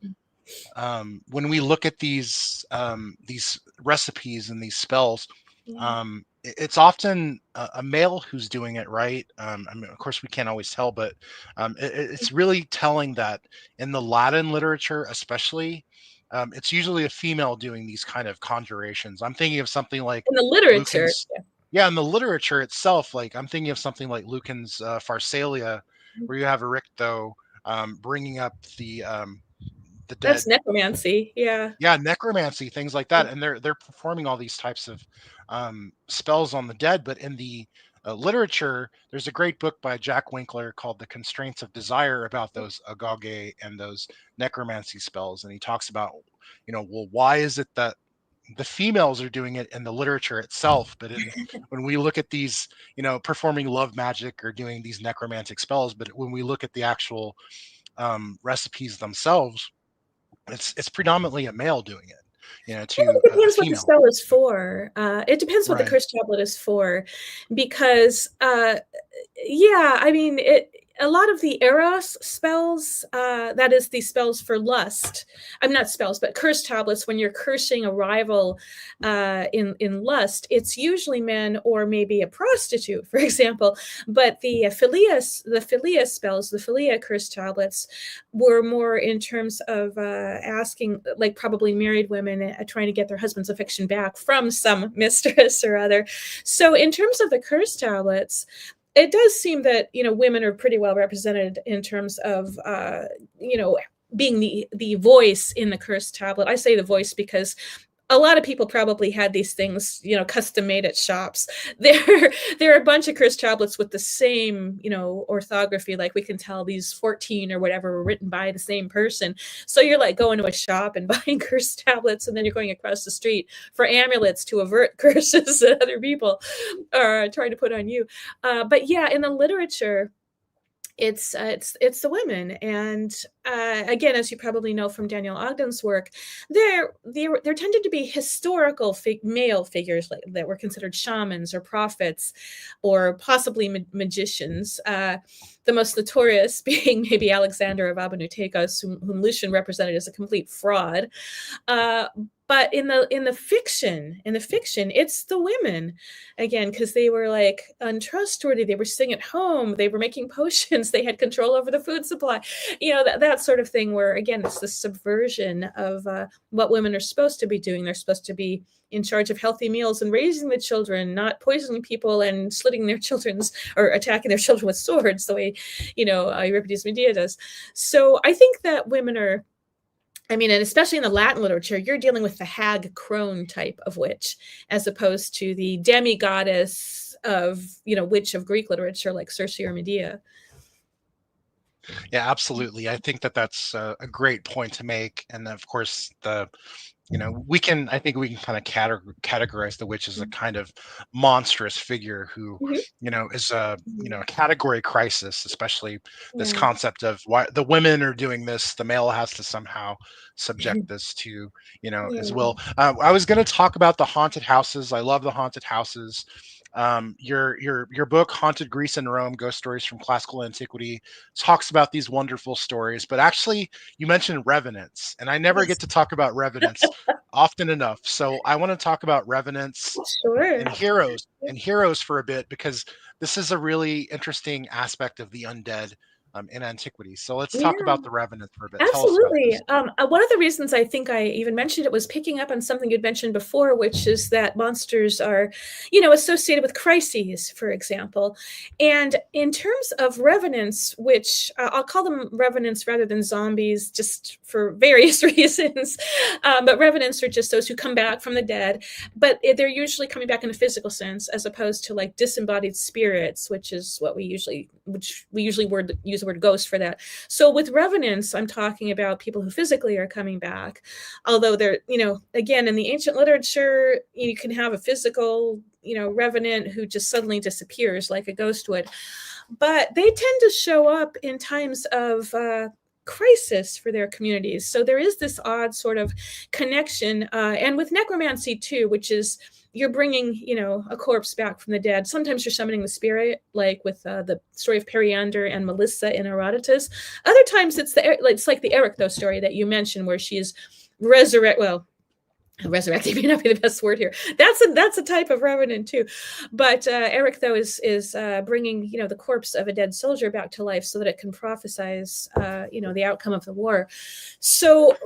when we look at these recipes and these spells, it's often a male who's doing it, right? I mean, of course, we can't always tell, but it's really telling that in the Latin literature, especially, it's usually a female doing these kind of conjurations. I'm thinking of something like In the literature. Lucan's, yeah, in the literature itself, like I'm thinking of something like Lucan's Pharsalia, where you have Ericto bringing up the dead. That's necromancy. Yeah. Yeah, necromancy, things like that, and they're performing all these types of spells on the dead. But in the literature, there's a great book by Jack Winkler called "The Constraints of Desire" about those agage and those necromancy spells, and he talks about, well, why is it that the females are doing it in the literature itself, but when we look at these, performing love magic or doing these necromantic spells, but when we look at the actual recipes themselves, it's predominantly a male doing it, to It a depends what the female. spell is for. It depends what the Right. curse tablet is for, because yeah, I mean, a lot of the eros spells, that is the spells for lust. I'm not spells, but curse tablets. When you're cursing a rival in lust, it's usually men or maybe a prostitute, for example. But the philia spells, the philia curse tablets, were more in terms of asking, like probably married women trying to get their husband's affection back from some mistress or other. So in terms of the curse tablets, it does seem that women are pretty well represented in terms of being the voice in the curse tablet. I say the voice because a lot of people probably had these things, custom made at shops. There are a bunch of curse tablets with the same, orthography. Like we can tell these 14 or whatever were written by the same person. So you're like going to a shop and buying curse tablets, and then you're going across the street for amulets to avert curses that other people are trying to put on you. But yeah, in the literature, it's the women, and again, as you probably know from Daniel Ogden's work, there tended to be historical male figures that were considered shamans or prophets or possibly magicians. The most notorious being maybe Alexander of Abanutekos, whom Lucian represented as a complete fraud. But in the fiction, it's the women again, because they were like untrustworthy. They were staying at home. They were making potions. They had control over the food supply. That sort of thing. Where again, it's the subversion of what women are supposed to be doing. They're supposed to be in charge of healthy meals and raising the children, not poisoning people and slitting their children's or attacking their children with swords, the way Euripides' Medea does. So I think that women are. And especially in the Latin literature, you're dealing with the hag crone type of witch, as opposed to the demigoddess of, witch of Greek literature, like Circe or Medea. Yeah, absolutely. I think that's a great point to make. And of course, I think we can kind of categorize the witch as a kind of monstrous figure who, is a category crisis, especially this concept of why the women are doing this, the male has to somehow subject this to, as well. I was going to talk about the haunted houses. I love the haunted houses. Your book, Haunted Greece and Rome: Ghost Stories from Classical Antiquity, talks about these wonderful stories. But actually, you mentioned revenants, and I never get to talk about revenants often enough. So I want to talk about revenants and heroes for a bit, because this is a really interesting aspect of the undead in antiquity. So let's talk about the revenants for a bit. Absolutely. One of the reasons I think I even mentioned it was picking up on something you'd mentioned before, which is that monsters are, associated with crises, for example. And in terms of revenants, which I'll call them revenants rather than zombies, just for various reasons. But revenants are just those who come back from the dead, but they're usually coming back in a physical sense, as opposed to like disembodied spirits, which is what we usually use the word ghost for that. So with revenants, I'm talking about people who physically are coming back, although they're, again, in the ancient literature, you can have a physical, revenant who just suddenly disappears like a ghost would, but they tend to show up in times of crisis for their communities. So there is this odd sort of connection, and with necromancy too, which is you're bringing, a corpse back from the dead. Sometimes you're summoning the spirit, like with the story of Periander and Melissa in Herodotus. Other times it's like the Erichtho story that you mentioned, where she is resurrecting may not be the best word here. That's a type of revenant too, but Erichtho is bringing the corpse of a dead soldier back to life so that it can prophesize the outcome of the war. So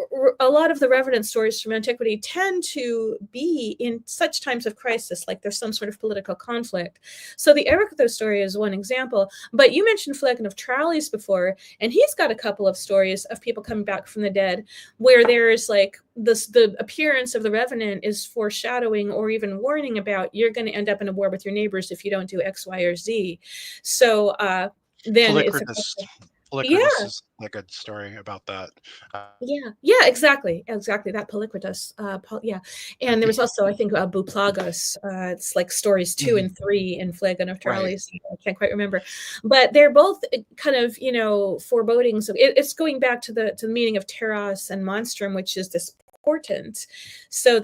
a lot of the revenant stories from antiquity tend to be in such times of crisis, like there's some sort of political conflict. So the Erichtho story is one example, but you mentioned Phlegon of Tralles before, and he's got a couple of stories of people coming back from the dead where there's like the appearance of the revenant is foreshadowing or even warning about you're going to end up in a war with your neighbors if you don't do X, Y, or Z. So then Polyphemus is a good story about that. Exactly that Polyphemus. And there was also, I think, Bouplagos. It's like stories 2 and 3 in Phlegon of Tralles. Right. I can't quite remember, but they're both kind of forebodings. It's going back to the meaning of teros and monstrum, which is this portent. So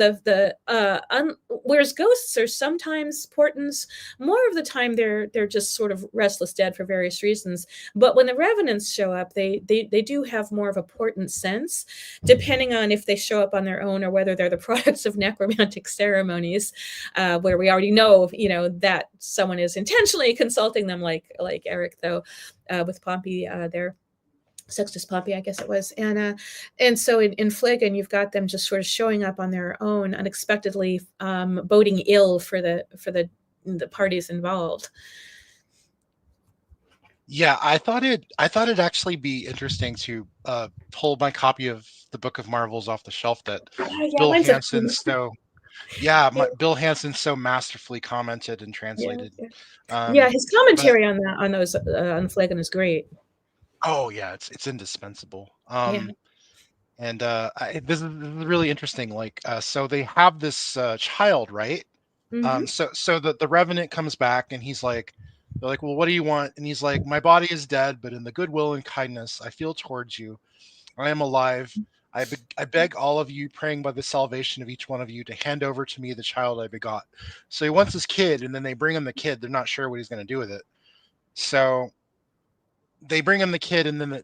whereas ghosts are sometimes portents, more of the time they're just sort of restless dead for various reasons. But when the revenants show up, they do have more of a portent sense, depending on if they show up on their own or whether they're the products of necromantic ceremonies, where we already know that someone is intentionally consulting them, like Erichtho with Pompey there. Sextus Pompey, I guess it was, and so in Phlegon, you've got them just sort of showing up on their own unexpectedly, boding ill for the parties involved. Yeah, I thought it'd actually be interesting to pull my copy of the Book of Marvels off the shelf that Yeah, Bill mine's a Hansen Bill Hansen so masterfully commented and yeah, translated. yeah. Yeah, Um, his but commentary on that, on those, on Flagon is great. oh yeah, it's indispensable. Yeah. This is really interesting. Like, so they have this child, right? Mhm. So the revenant comes back and they're like, well, what do you want? And he's like, my body is dead, but in the goodwill and kindness I feel towards you, I am alive. I beg all of you, praying by the salvation of each one of you, to hand over to me the child I begot. So he wants his kid, and then they bring him the kid. They're not sure what he's going to do with it. So they bring him the kid, and then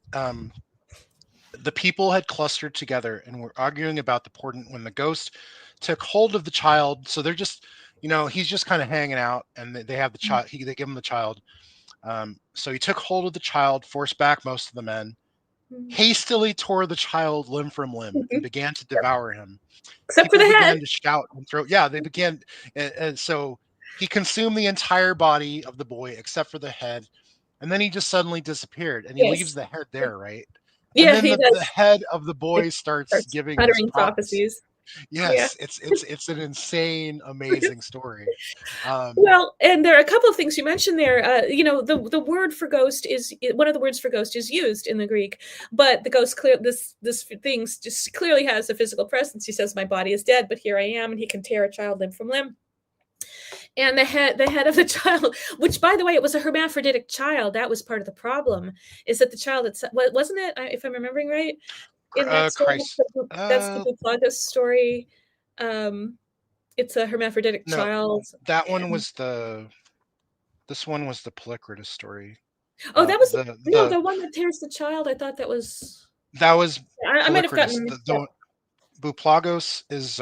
the people had clustered together and were arguing about the portent when the ghost took hold of the child. So they're just, he's just kind of hanging out, and they have the child. They give him the child. So he took hold of the child, forced back most of the men, Mhm. hastily tore the child limb from limb, and began to devour him. Except for People the head. began to shout and throw. Yeah, they began, and so he consumed the entire body of the boy except for the head, and then he just suddenly disappeared, and he leaves Yes. the head there, right? And Yeah, then he the does. head of the It boy starts starts giving his uttering prophecy. prophecies. Yeah. Yes, it's an insane, amazing story. Um, Well, and there are a couple of things you mentioned there. The word for ghost is one of the words for ghost is used in the Greek, but the ghost this thing just clearly has a physical presence. He says, "My body is dead, but here I am," and he can tear a child limb from limb. And the head of the child, which by the way, it was a hermaphroditic child. That was part of the problem. Is that the child? Wasn't it? If I'm remembering right, in that story, Christ. that's the Buplagas story. Um, it's a hermaphroditic No, child. that one And was the. This one was the Polycratus story. oh, that was no, The the one that tears the child. I thought that was. That was I might have gotten Polycratus. them mixed up. The Buplagos is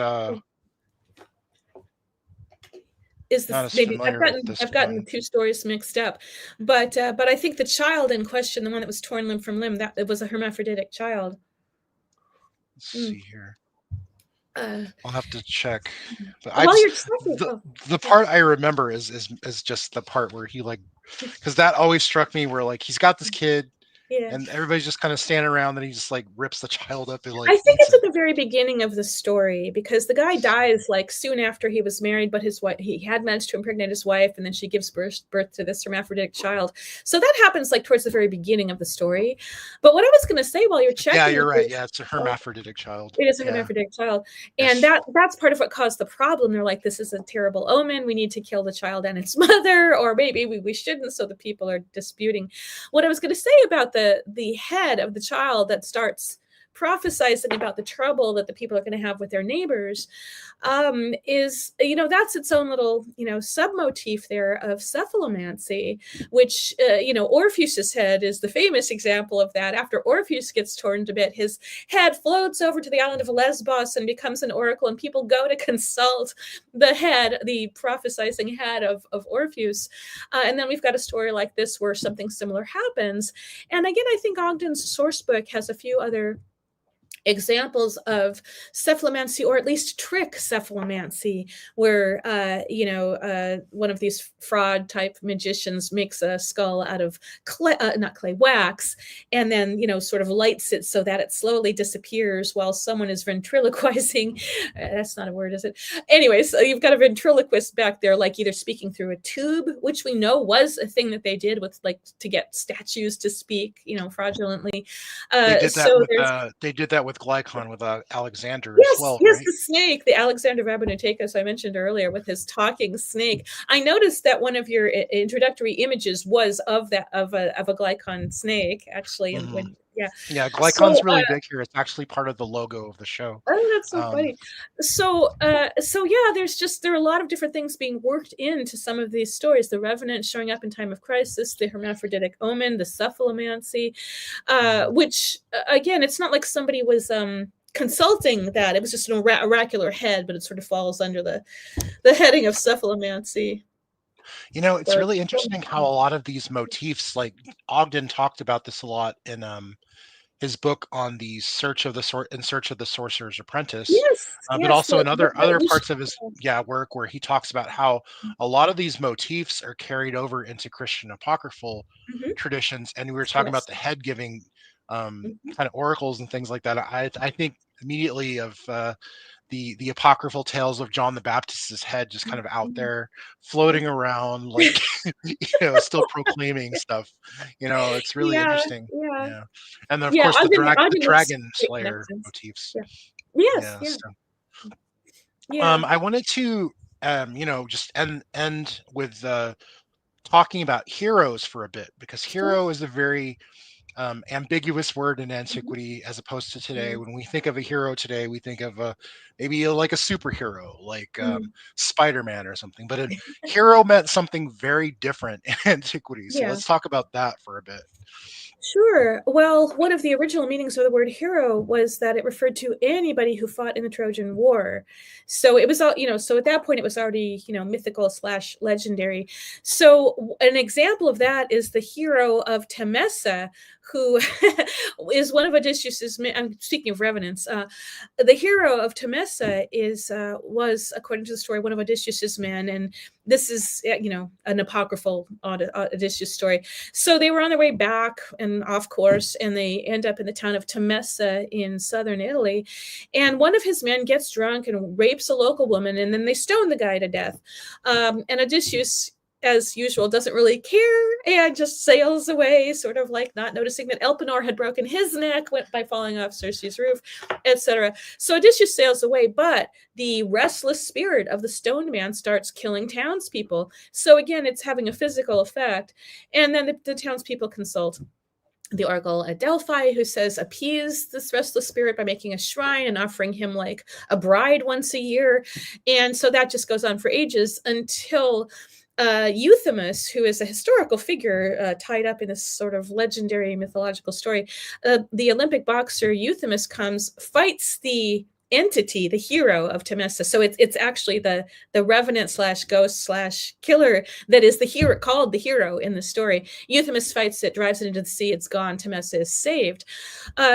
Is not this as maybe familiar with this I've gotten one. the two stories mixed up, but I think the child in question, the one that was torn limb from limb, that it was a hermaphroditic child. Let's Mm. see here. Uh, I'll have to check. But I while just you're checking, the oh, the yeah, part I remember is just the part where he like, because that always struck me where like he's got this kid yeah. and everybody's just kind of standing around, and he just like rips the child up and I like think eats it's at it. the very beginning of the story because the guy dies like soon after he was married, but his wife he had managed to impregnate his wife, and then she gives birth to this hermaphroditic child. So that happens like towards the very beginning of the story. But what I was going to say while you're Yeah, checking you're right. is, Yeah, it's a hermaphroditic child. it is a Yeah. hermaphroditic child, and Yes. that's part of what caused the problem. They're like, this is a terrible omen. We need to kill the child and its mother, or maybe we shouldn't. So the people are disputing. What I was going to say about the head of the child that starts prophesizing about the trouble that the people are going to have with their neighbors, is, that's its own little, sub motif there of cephalomancy, which, Orpheus's head is the famous example of that. After Orpheus gets torn to bit, his head floats over to the island of Lesbos and becomes an oracle, and people go to consult the prophesizing head of Orpheus. And then we've got a story like this where something similar happens. And again, I think Ogden's source book has a few other examples of cephalomancy, or at least trick cephalomancy, where one of these fraud type magicians makes a skull out of clay, not clay, wax, and then sort of lights it so that it slowly disappears while someone is ventriloquizing. That's not a word, is it? Anyways, so you've got a ventriloquist back there, like either speaking through a tube, which we know was a thing that they did with, like, to get statues to speak fraudulently. So there's They did that with Glycon with Alexander as Yes, well, yes, right? the snake, the Alexander Rabanoutekos I mentioned earlier with his talking snake. I noticed that one of your introductory images was of that of a glycon snake, actually, and Hmm. when yeah. Yeah, So Glycon's really big here. It's actually part of the logo of the show. oh, that's so Um, funny. So yeah, there are a lot of different things being worked into some of these stories. The revenant showing up in time of crisis, the hermaphroditic omen, the cephalomancy, mhm. which again, it's not like somebody was consulting that. It was just an oracular head, but it sort of falls under the heading of cephalomancy. It's So, really interesting how a lot of these motifs, like Ogden talked about this a lot in his book on the search of the in search of the sorcerer's apprentice, yes, but yes, also in other we should, parts of his work where he talks about how a lot of these motifs are carried over into Christian apocryphal mhm, traditions. And we were talking about yes. the head giving Mhm. kind of oracles and things like that. I think immediately of the apocryphal tales of John the Baptist's head just kind of out Mhm. there floating around, like still proclaiming stuff. It's really Yeah, interesting. yeah. Yeah, and then of Yeah, course the oddly makes dragon great slayer connections. motifs. Yeah. Yes, Yeah. yeah, So yeah. I wanted to just end with talking about heroes for a bit, because Sure. hero is a very ambiguous word in Mhm. antiquity as opposed to today. Yeah. When we think of a hero today, we think of maybe like a superhero, like Mm. Spider-Man or something. But a hero meant something very different in antiquity. So Yeah. let's talk about that for a bit. Sure. Well, one of the original meanings of the word hero was that it referred to anybody who fought in the Trojan War. So it was all, so at that point it was already, mythical slash legendary. So an example of that is the hero of Temesa, who is one of Odysseus's, I'm speaking of revenants. The hero of Temesa was, according to the story, one of Odysseus's men. And this is, an apocryphal Odysseus story. So they were on their way back and off course, and they end up in the town of Temesa in southern Italy. And one of his men gets drunk and rapes a local woman, and then they stone the guy to death. And Odysseus, as usual, doesn't really care and just sails away, sort of like not noticing that Elpenor had broken his neck by falling off Circe's roof, etc. So Odysseus sails away, but the restless spirit of the stoned man starts killing townspeople. So again, it's having a physical effect. And then the townspeople consult the oracle at Delphi, who says, appease this restless spirit by making a shrine and offering him like a bride once a year. And so that just goes on for ages until Euthymus, who is a historical figure tied up in this sort of legendary mythological story, the Olympic boxer Euthymus comes, fights the entity, the hero of Temesa. So it's actually the revenant slash ghost slash killer that is the hero, called the hero in the story. Euthymus fights it, drives it into the sea, it's gone, Temesa is saved.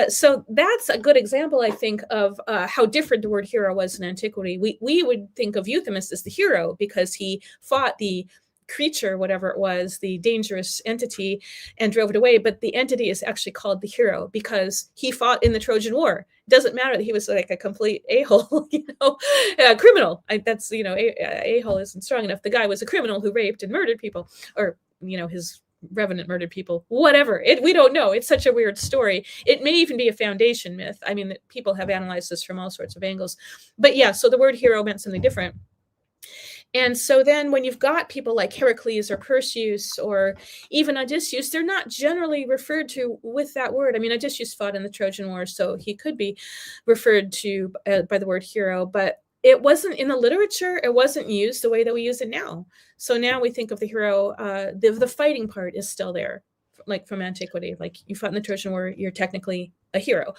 So that's a good example, I think, of how different the word hero was in antiquity. We would think of Euthymus as the hero because he fought the creature, whatever it was, the dangerous entity, and drove it away. But the entity is actually called the hero because he fought in the Trojan War. It doesn't matter that he was like a complete a-hole, criminal. That's, a-hole isn't strong enough. The guy was a criminal who raped and murdered people, or, his revenant murdered people, whatever. We don't know. It's such a weird story. It may even be a foundation myth. I mean, people have analyzed this from all sorts of angles. But yeah, so the word hero meant something different. And so then when you've got people like Heracles or Perseus or even Odysseus, they're not generally referred to with that word. I mean, Odysseus fought in the Trojan War, so he could be referred to by the word hero, but it wasn't in the literature. It wasn't used the way that we use it now. So now we think of the hero, the fighting part is still there, like from antiquity. Like you fought in the Trojan War, you're technically a hero.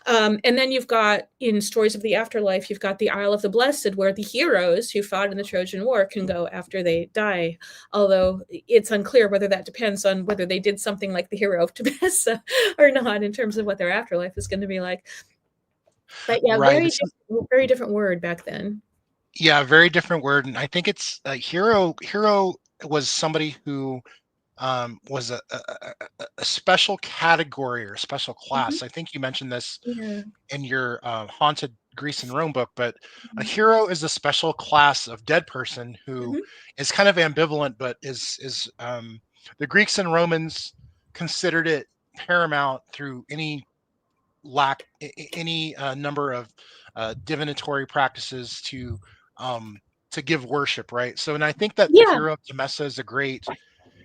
And then you've got, in stories of the afterlife, you've got the Isle of the Blessed, where the heroes who fought in the Trojan War can go after they die. Although it's unclear whether that depends on whether they did something like the hero of Temesa or not, in terms of what their afterlife is going to be like. But yeah, Right. very different word back then. Yeah, very different word, and I think it's a hero. Hero was somebody who was a special category or a special Mm-hmm. class. I think you mentioned this Yeah. in your haunted Greece and Rome book, but a Mm-hmm. hero is a special class of dead person who Mm-hmm. is kind of ambivalent, but is the Greeks and Romans considered it paramount through any any number of divinatory practices um, to give worship, right? So, and I think that the Yeah. hero of Temesa is a great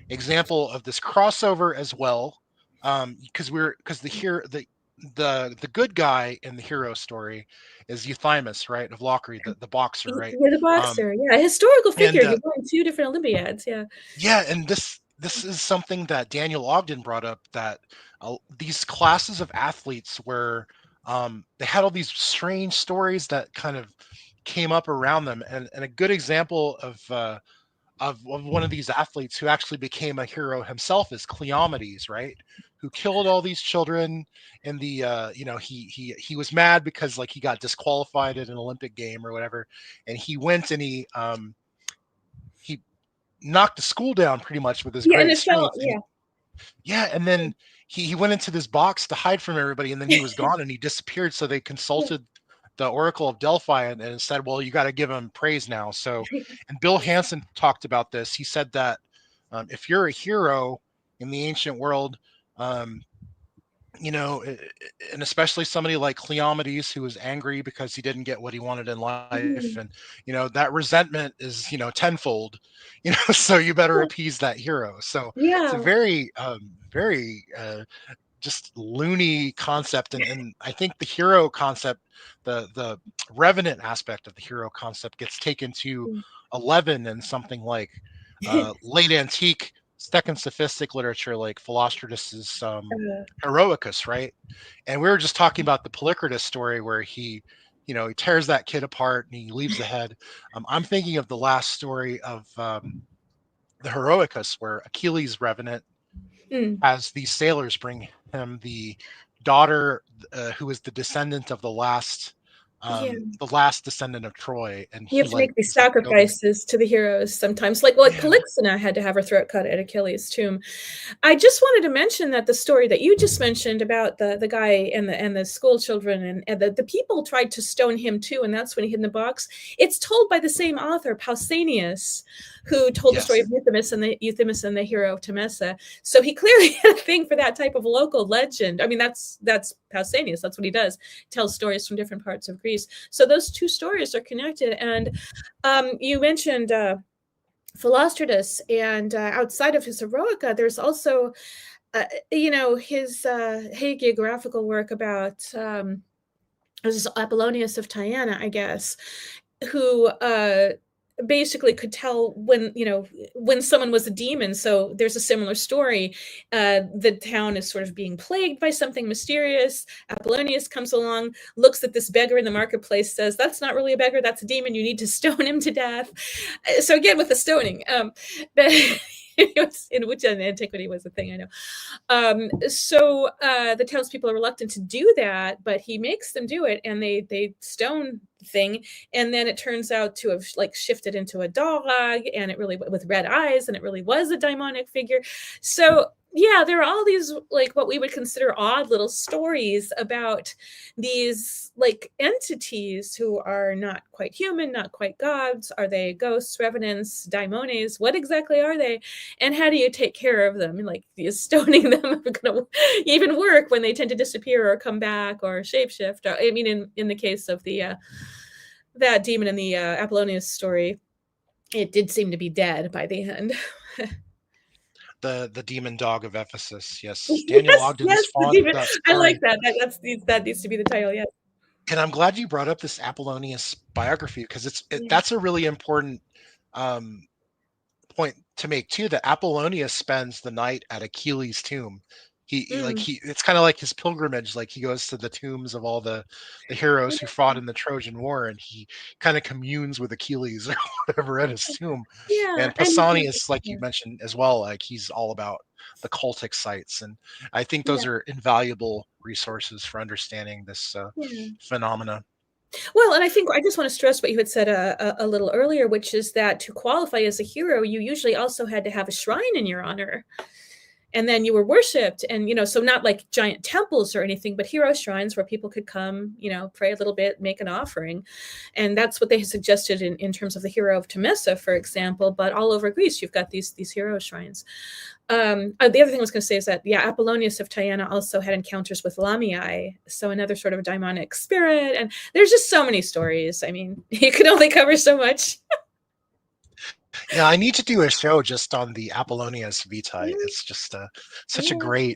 example of this crossover as well, because the good guy in the hero story is Euthymus, right, of Lockery, the boxer, right? Yeah, the Um, boxer. Yeah, a historical and figure. He won two different Olympiads. Yeah. Yeah, and this is something that Daniel Ogden brought up, that these classes of athletes where they had all these strange stories that kind of came up around them, and a good example of one of these athletes who actually became a hero himself is Cleomedes, right? Who killed all these children in the he was mad because like he got disqualified at an Olympic game or whatever, and he went and he knocked the school down pretty much with his Yeah, and great it felt, strength. yeah. Yeah, and then he went into this box to hide from everybody, and then he was gone and he disappeared. So they consulted the Oracle of Delphi and said, well, you got to give him praise now. So, and Bill Hansen talked about this. He said that if you're a hero in the ancient world, um, you know, and especially somebody like Cleomedes, who was angry because he didn't get what he wanted in life, Mhm. and that resentment is tenfold, so you better appease that hero. So it's a Yeah. very, very just loony concept, and I think the hero concept, the revenant aspect of the hero concept, gets taken to 11 and something like late antique second sophistic literature like Philostratus's Heroicus, right? And we were just talking about the Polycrates story where he tears that kid apart and he leaves the head. I'm thinking of the last story of the Heroicus, where Achilles' revenant Mm. has these sailors bring him the daughter who is the descendant of Yeah. the last descendant of Troy, and You have he to make like these is like building. sacrifices to the heroes sometimes. Like Yeah. Polyxena had to have her throat cut at Achilles' tomb. I just wanted to mention that the story that you just mentioned about the guy and the school children and the people tried to stone him too, and that's when he hid in the box. It's told by the same author, Pausanias, who told the story of Yes. Euthymus and the hero of Temesa. So he clearly had a thing for that type of local legend. I mean, that's Pausanias. That's what he does. Tells stories from different parts of Greece. So those two stories are connected. And you mentioned Philostratus, and outside of his Heroica, there's also, his hagiographical work about this is Apollonius of Tyana, I guess, who basically could tell when someone was a demon. So there's a similar story. The town is sort of being plagued by something mysterious. Apollonius comes along, looks at this beggar in the marketplace, says, that's not really a beggar, that's a demon, you need to stone him to death. So again, with the stoning, in which antiquity was a thing, I know. The townspeople are reluctant to do that, but he makes them do it, and they stone the thing, and then it turns out to have like shifted into a dog, and it really, with red eyes, and it really was a demonic figure. So yeah, there are all these like what we would consider odd little stories about these like entities who are not quite human, not quite gods. Are they ghosts, revenants, daimones? What exactly are they? And how do you take care of them? Like, is stoning them going to even work when they tend to disappear or come back or shapeshift? I mean, in the case of the that demon in the Apollonius story, it did seem to be dead by the end. The demon dog of Ephesus. Yes, Daniel Yes, Ogden's yes, the fond of demon. that I like story. that. That needs to be the title. Yes. And I'm glad you brought up this Apollonius biography, because Yeah. that's a really important um, point to make too. That Apollonius spends the night at Achilles' tomb. Mm. It's kind of like his pilgrimage. Like, he goes to the tombs of all the heroes who fought in the Trojan War, and he kind of communes with Achilles or whatever at his tomb. Yeah, And and Pausanias, like you yeah, mentioned as well, like he's all about the cultic sites, and I think those yeah, are invaluable resources for understanding this yeah. phenomena. Well, and I think I just want to stress what you had said a little earlier, which is that to qualify as a hero, you usually also had to have a shrine in your honor, and then you were worshipped. And so not like giant temples or anything, but hero shrines where people could come, pray a little bit, make an offering. And that's what they suggested in terms of the hero of Temesa, for example. But all over Greece, you've got these hero shrines. The other thing I was going to say is that, yeah, Apollonius of Tyana also had encounters with Lamii, so another sort of demonic spirit. And there's just so many stories. I mean, you can only cover so much. Yeah, I need to do a show just on the Apollonius Vitae. Mm. It's just such a Yeah.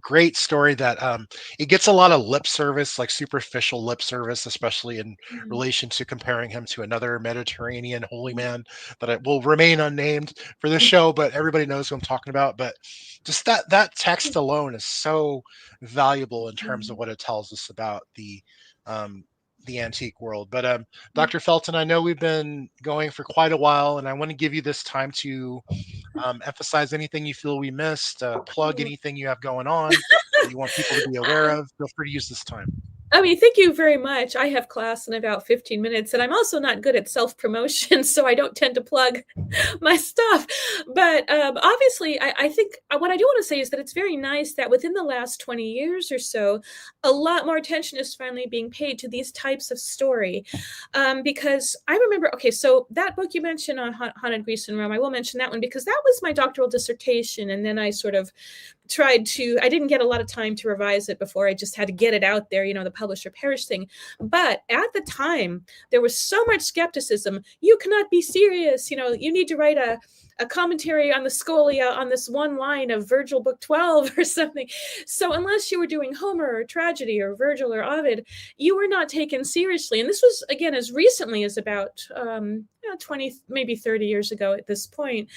great story that it gets a lot of lip service, like superficial lip service, especially in Yeah. relation to comparing him to another Mediterranean holy man that it will remain unnamed for this show, but everybody knows who I'm talking about. But just that text alone is so valuable in terms of what it tells us about um, the antique world. But Dr. Felton, I know we've been going for quite a while, and I want to give you this time to emphasize anything you feel we missed, plug anything you have going on that you want people to be aware of. Feel free to use this time. I mean, thank you very much. I have class in about 15 minutes, and I'm also not good at self-promotion, so I don't tend to plug my stuff. But obviously, I think what I do want to say is that it's very nice that within the last 20 years or so, a lot more attention is finally being paid to these types of story. Because I remember, okay, so that book you mentioned on Haunted Greece and Rome, I will mention that one because that was my doctoral dissertation. And then I sort of I didn't get a lot of time to revise it before. I just had to get it out there, the publish or perish thing. But at the time, there was so much skepticism. You cannot be serious. You need to write a commentary on the Scholia on this one line of Virgil book 12 or something. So unless you were doing Homer or tragedy or Virgil or Ovid, you were not taken seriously. And this was, again, as recently as about 20, maybe 30 years ago at this point.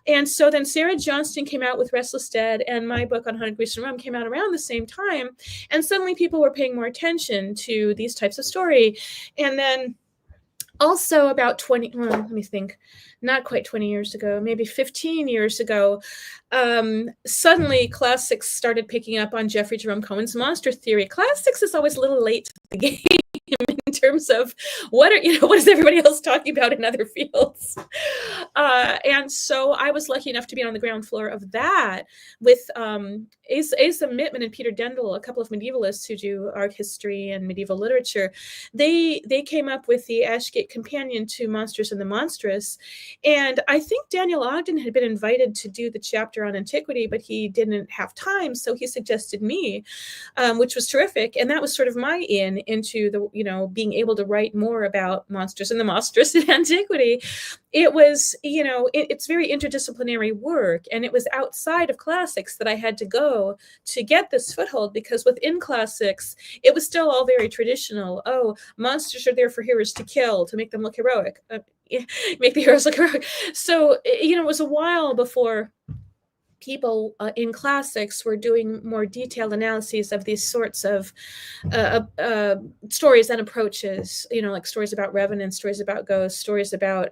And so then Sarah Johnston came out with Restless Dead, and my book on Haunted Greece and Rome came out around the same time. And suddenly people were paying more attention to these types of story. And then also about 20, well, let me think, not quite 20 years ago, maybe 15 years ago, suddenly classics started picking up on Jeffrey Jerome Cohen's monster theory. Classics is always a little late to the game in terms of what is everybody else talking about in other fields. And so I was lucky enough to be on the ground floor of that with Asa Mittman and Peter Dendel, a couple of medievalists who do art history and medieval literature. They came up with the Ashgate Companion to Monsters and the Monstrous. And I think Daniel Ogden had been invited to do the chapter on Antiquity, but he didn't have time. So he suggested me, which was terrific. And that was sort of my in into the, being able to write more about Monsters and the Monstrous in Antiquity. It was, it's very interdisciplinary work. And it was outside of classics that I had to go to get this foothold, because within classics, it was still all very traditional. Oh, monsters are there for heroes to kill, to make them look heroic, make the heroes look heroic. So, it was a while before people in classics were doing more detailed analyses of these sorts of stories and approaches, like stories about revenants, stories about ghosts, stories about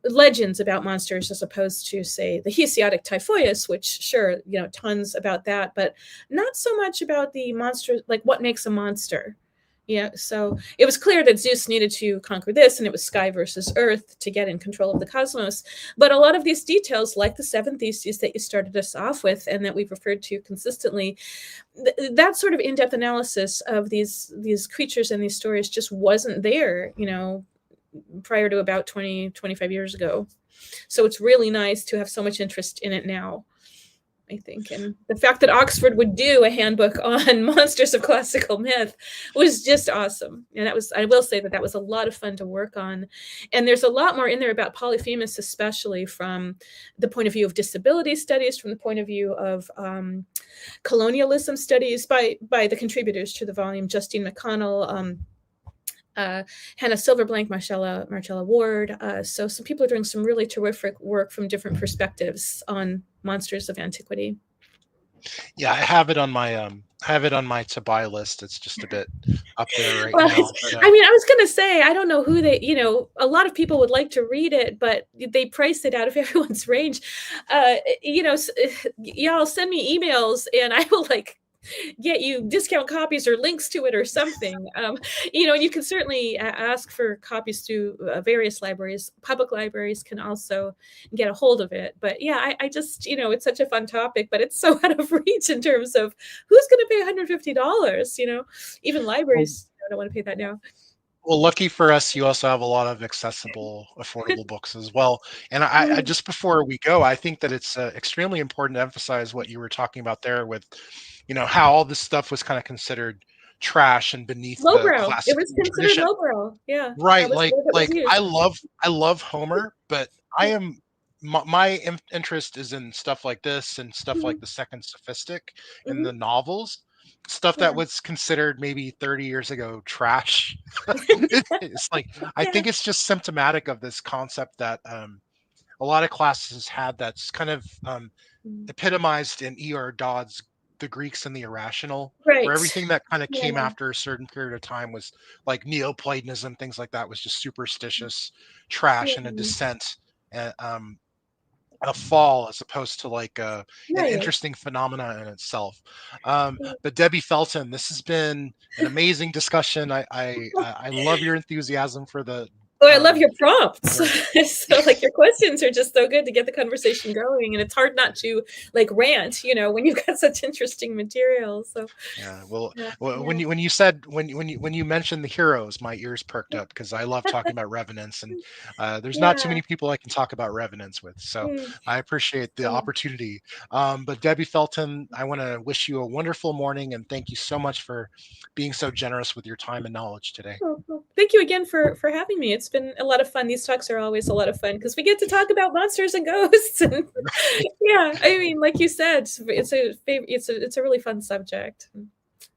legends about monsters, as opposed to, say, the Hesiotic Typhoeus, which, sure, tons about that, but not so much about the monster, like what makes a monster. So it was clear that Zeus needed to conquer this, and it was sky versus earth to get in control of the cosmos. But a lot of these details, like the 7 theses that you started us off with and that we've referred to consistently, that sort of in-depth analysis of these creatures and these stories just wasn't there, prior to about 25 years ago. So it's really nice to have so much interest in it now, I think. And the fact that Oxford would do a handbook on monsters of classical myth was just awesome. And I will say that was a lot of fun to work on. And there's a lot more in there about Polyphemus, especially from the point of view of disability studies, from the point of view of colonialism studies by the contributors to the volume, Justine McConnell, Hannah Silverblank, Marcella Ward. So some people are doing some really terrific work from different perspectives on monsters of antiquity. Yeah, I have it on my to buy list. It's just a bit up there right now. But, I mean, I was going to say, I don't know who a lot of people would like to read it, but they price it out of everyone's range. Y'all send me emails and I will get you discount copies or links to it or something. And you can certainly ask for copies through various libraries. Public libraries can also get a hold of it. But yeah, I just, it's such a fun topic, but it's so out of reach in terms of who's going to pay $150, even libraries don't want to pay that now. Well, lucky for us, you also have a lot of accessible, affordable books as well. And I just before we go, I think that it's extremely important to emphasize what you were talking about there with, how all this stuff was kind of considered trash and beneath the classic. It was considered lowbrow. Yeah. Right. Like I love Homer, but my interest is in stuff like this and stuff like the Second Sophistic and the novels. Stuff that was considered maybe 30 years ago trash. It's like, I think it's just symptomatic of this concept that a lot of classes had that's kind of epitomized in E.R. Dodd's The Greeks and the Irrational, where everything that kind of came after a certain period of time was like Neoplatonism, things like that was just superstitious trash and a descent. a fall as opposed to like an Right. interesting phenomena in itself. But Debbie Felton, this has been an amazing discussion. I love your enthusiasm for the Oh, I love your prompts. for So like your questions are just so good to get the conversation going, and it's hard not to like rant, when you've got such interesting material. So yeah. Well, yeah, when yeah. you mentioned the heroes, my ears perked up because I love talking about revenants, and there's not too Yeah. many people I can talk about revenants with. So Mm. I appreciate the Oh, opportunity. But Debbie Felton, I want to wish you a wonderful morning, and thank you so much for being so generous with your time and knowledge today. well, thank you again for having me. It's been a lot of fun. These talks are always a lot of fun because we get to talk about monsters and ghosts. And yeah, I mean, like you said, it's a really fun subject.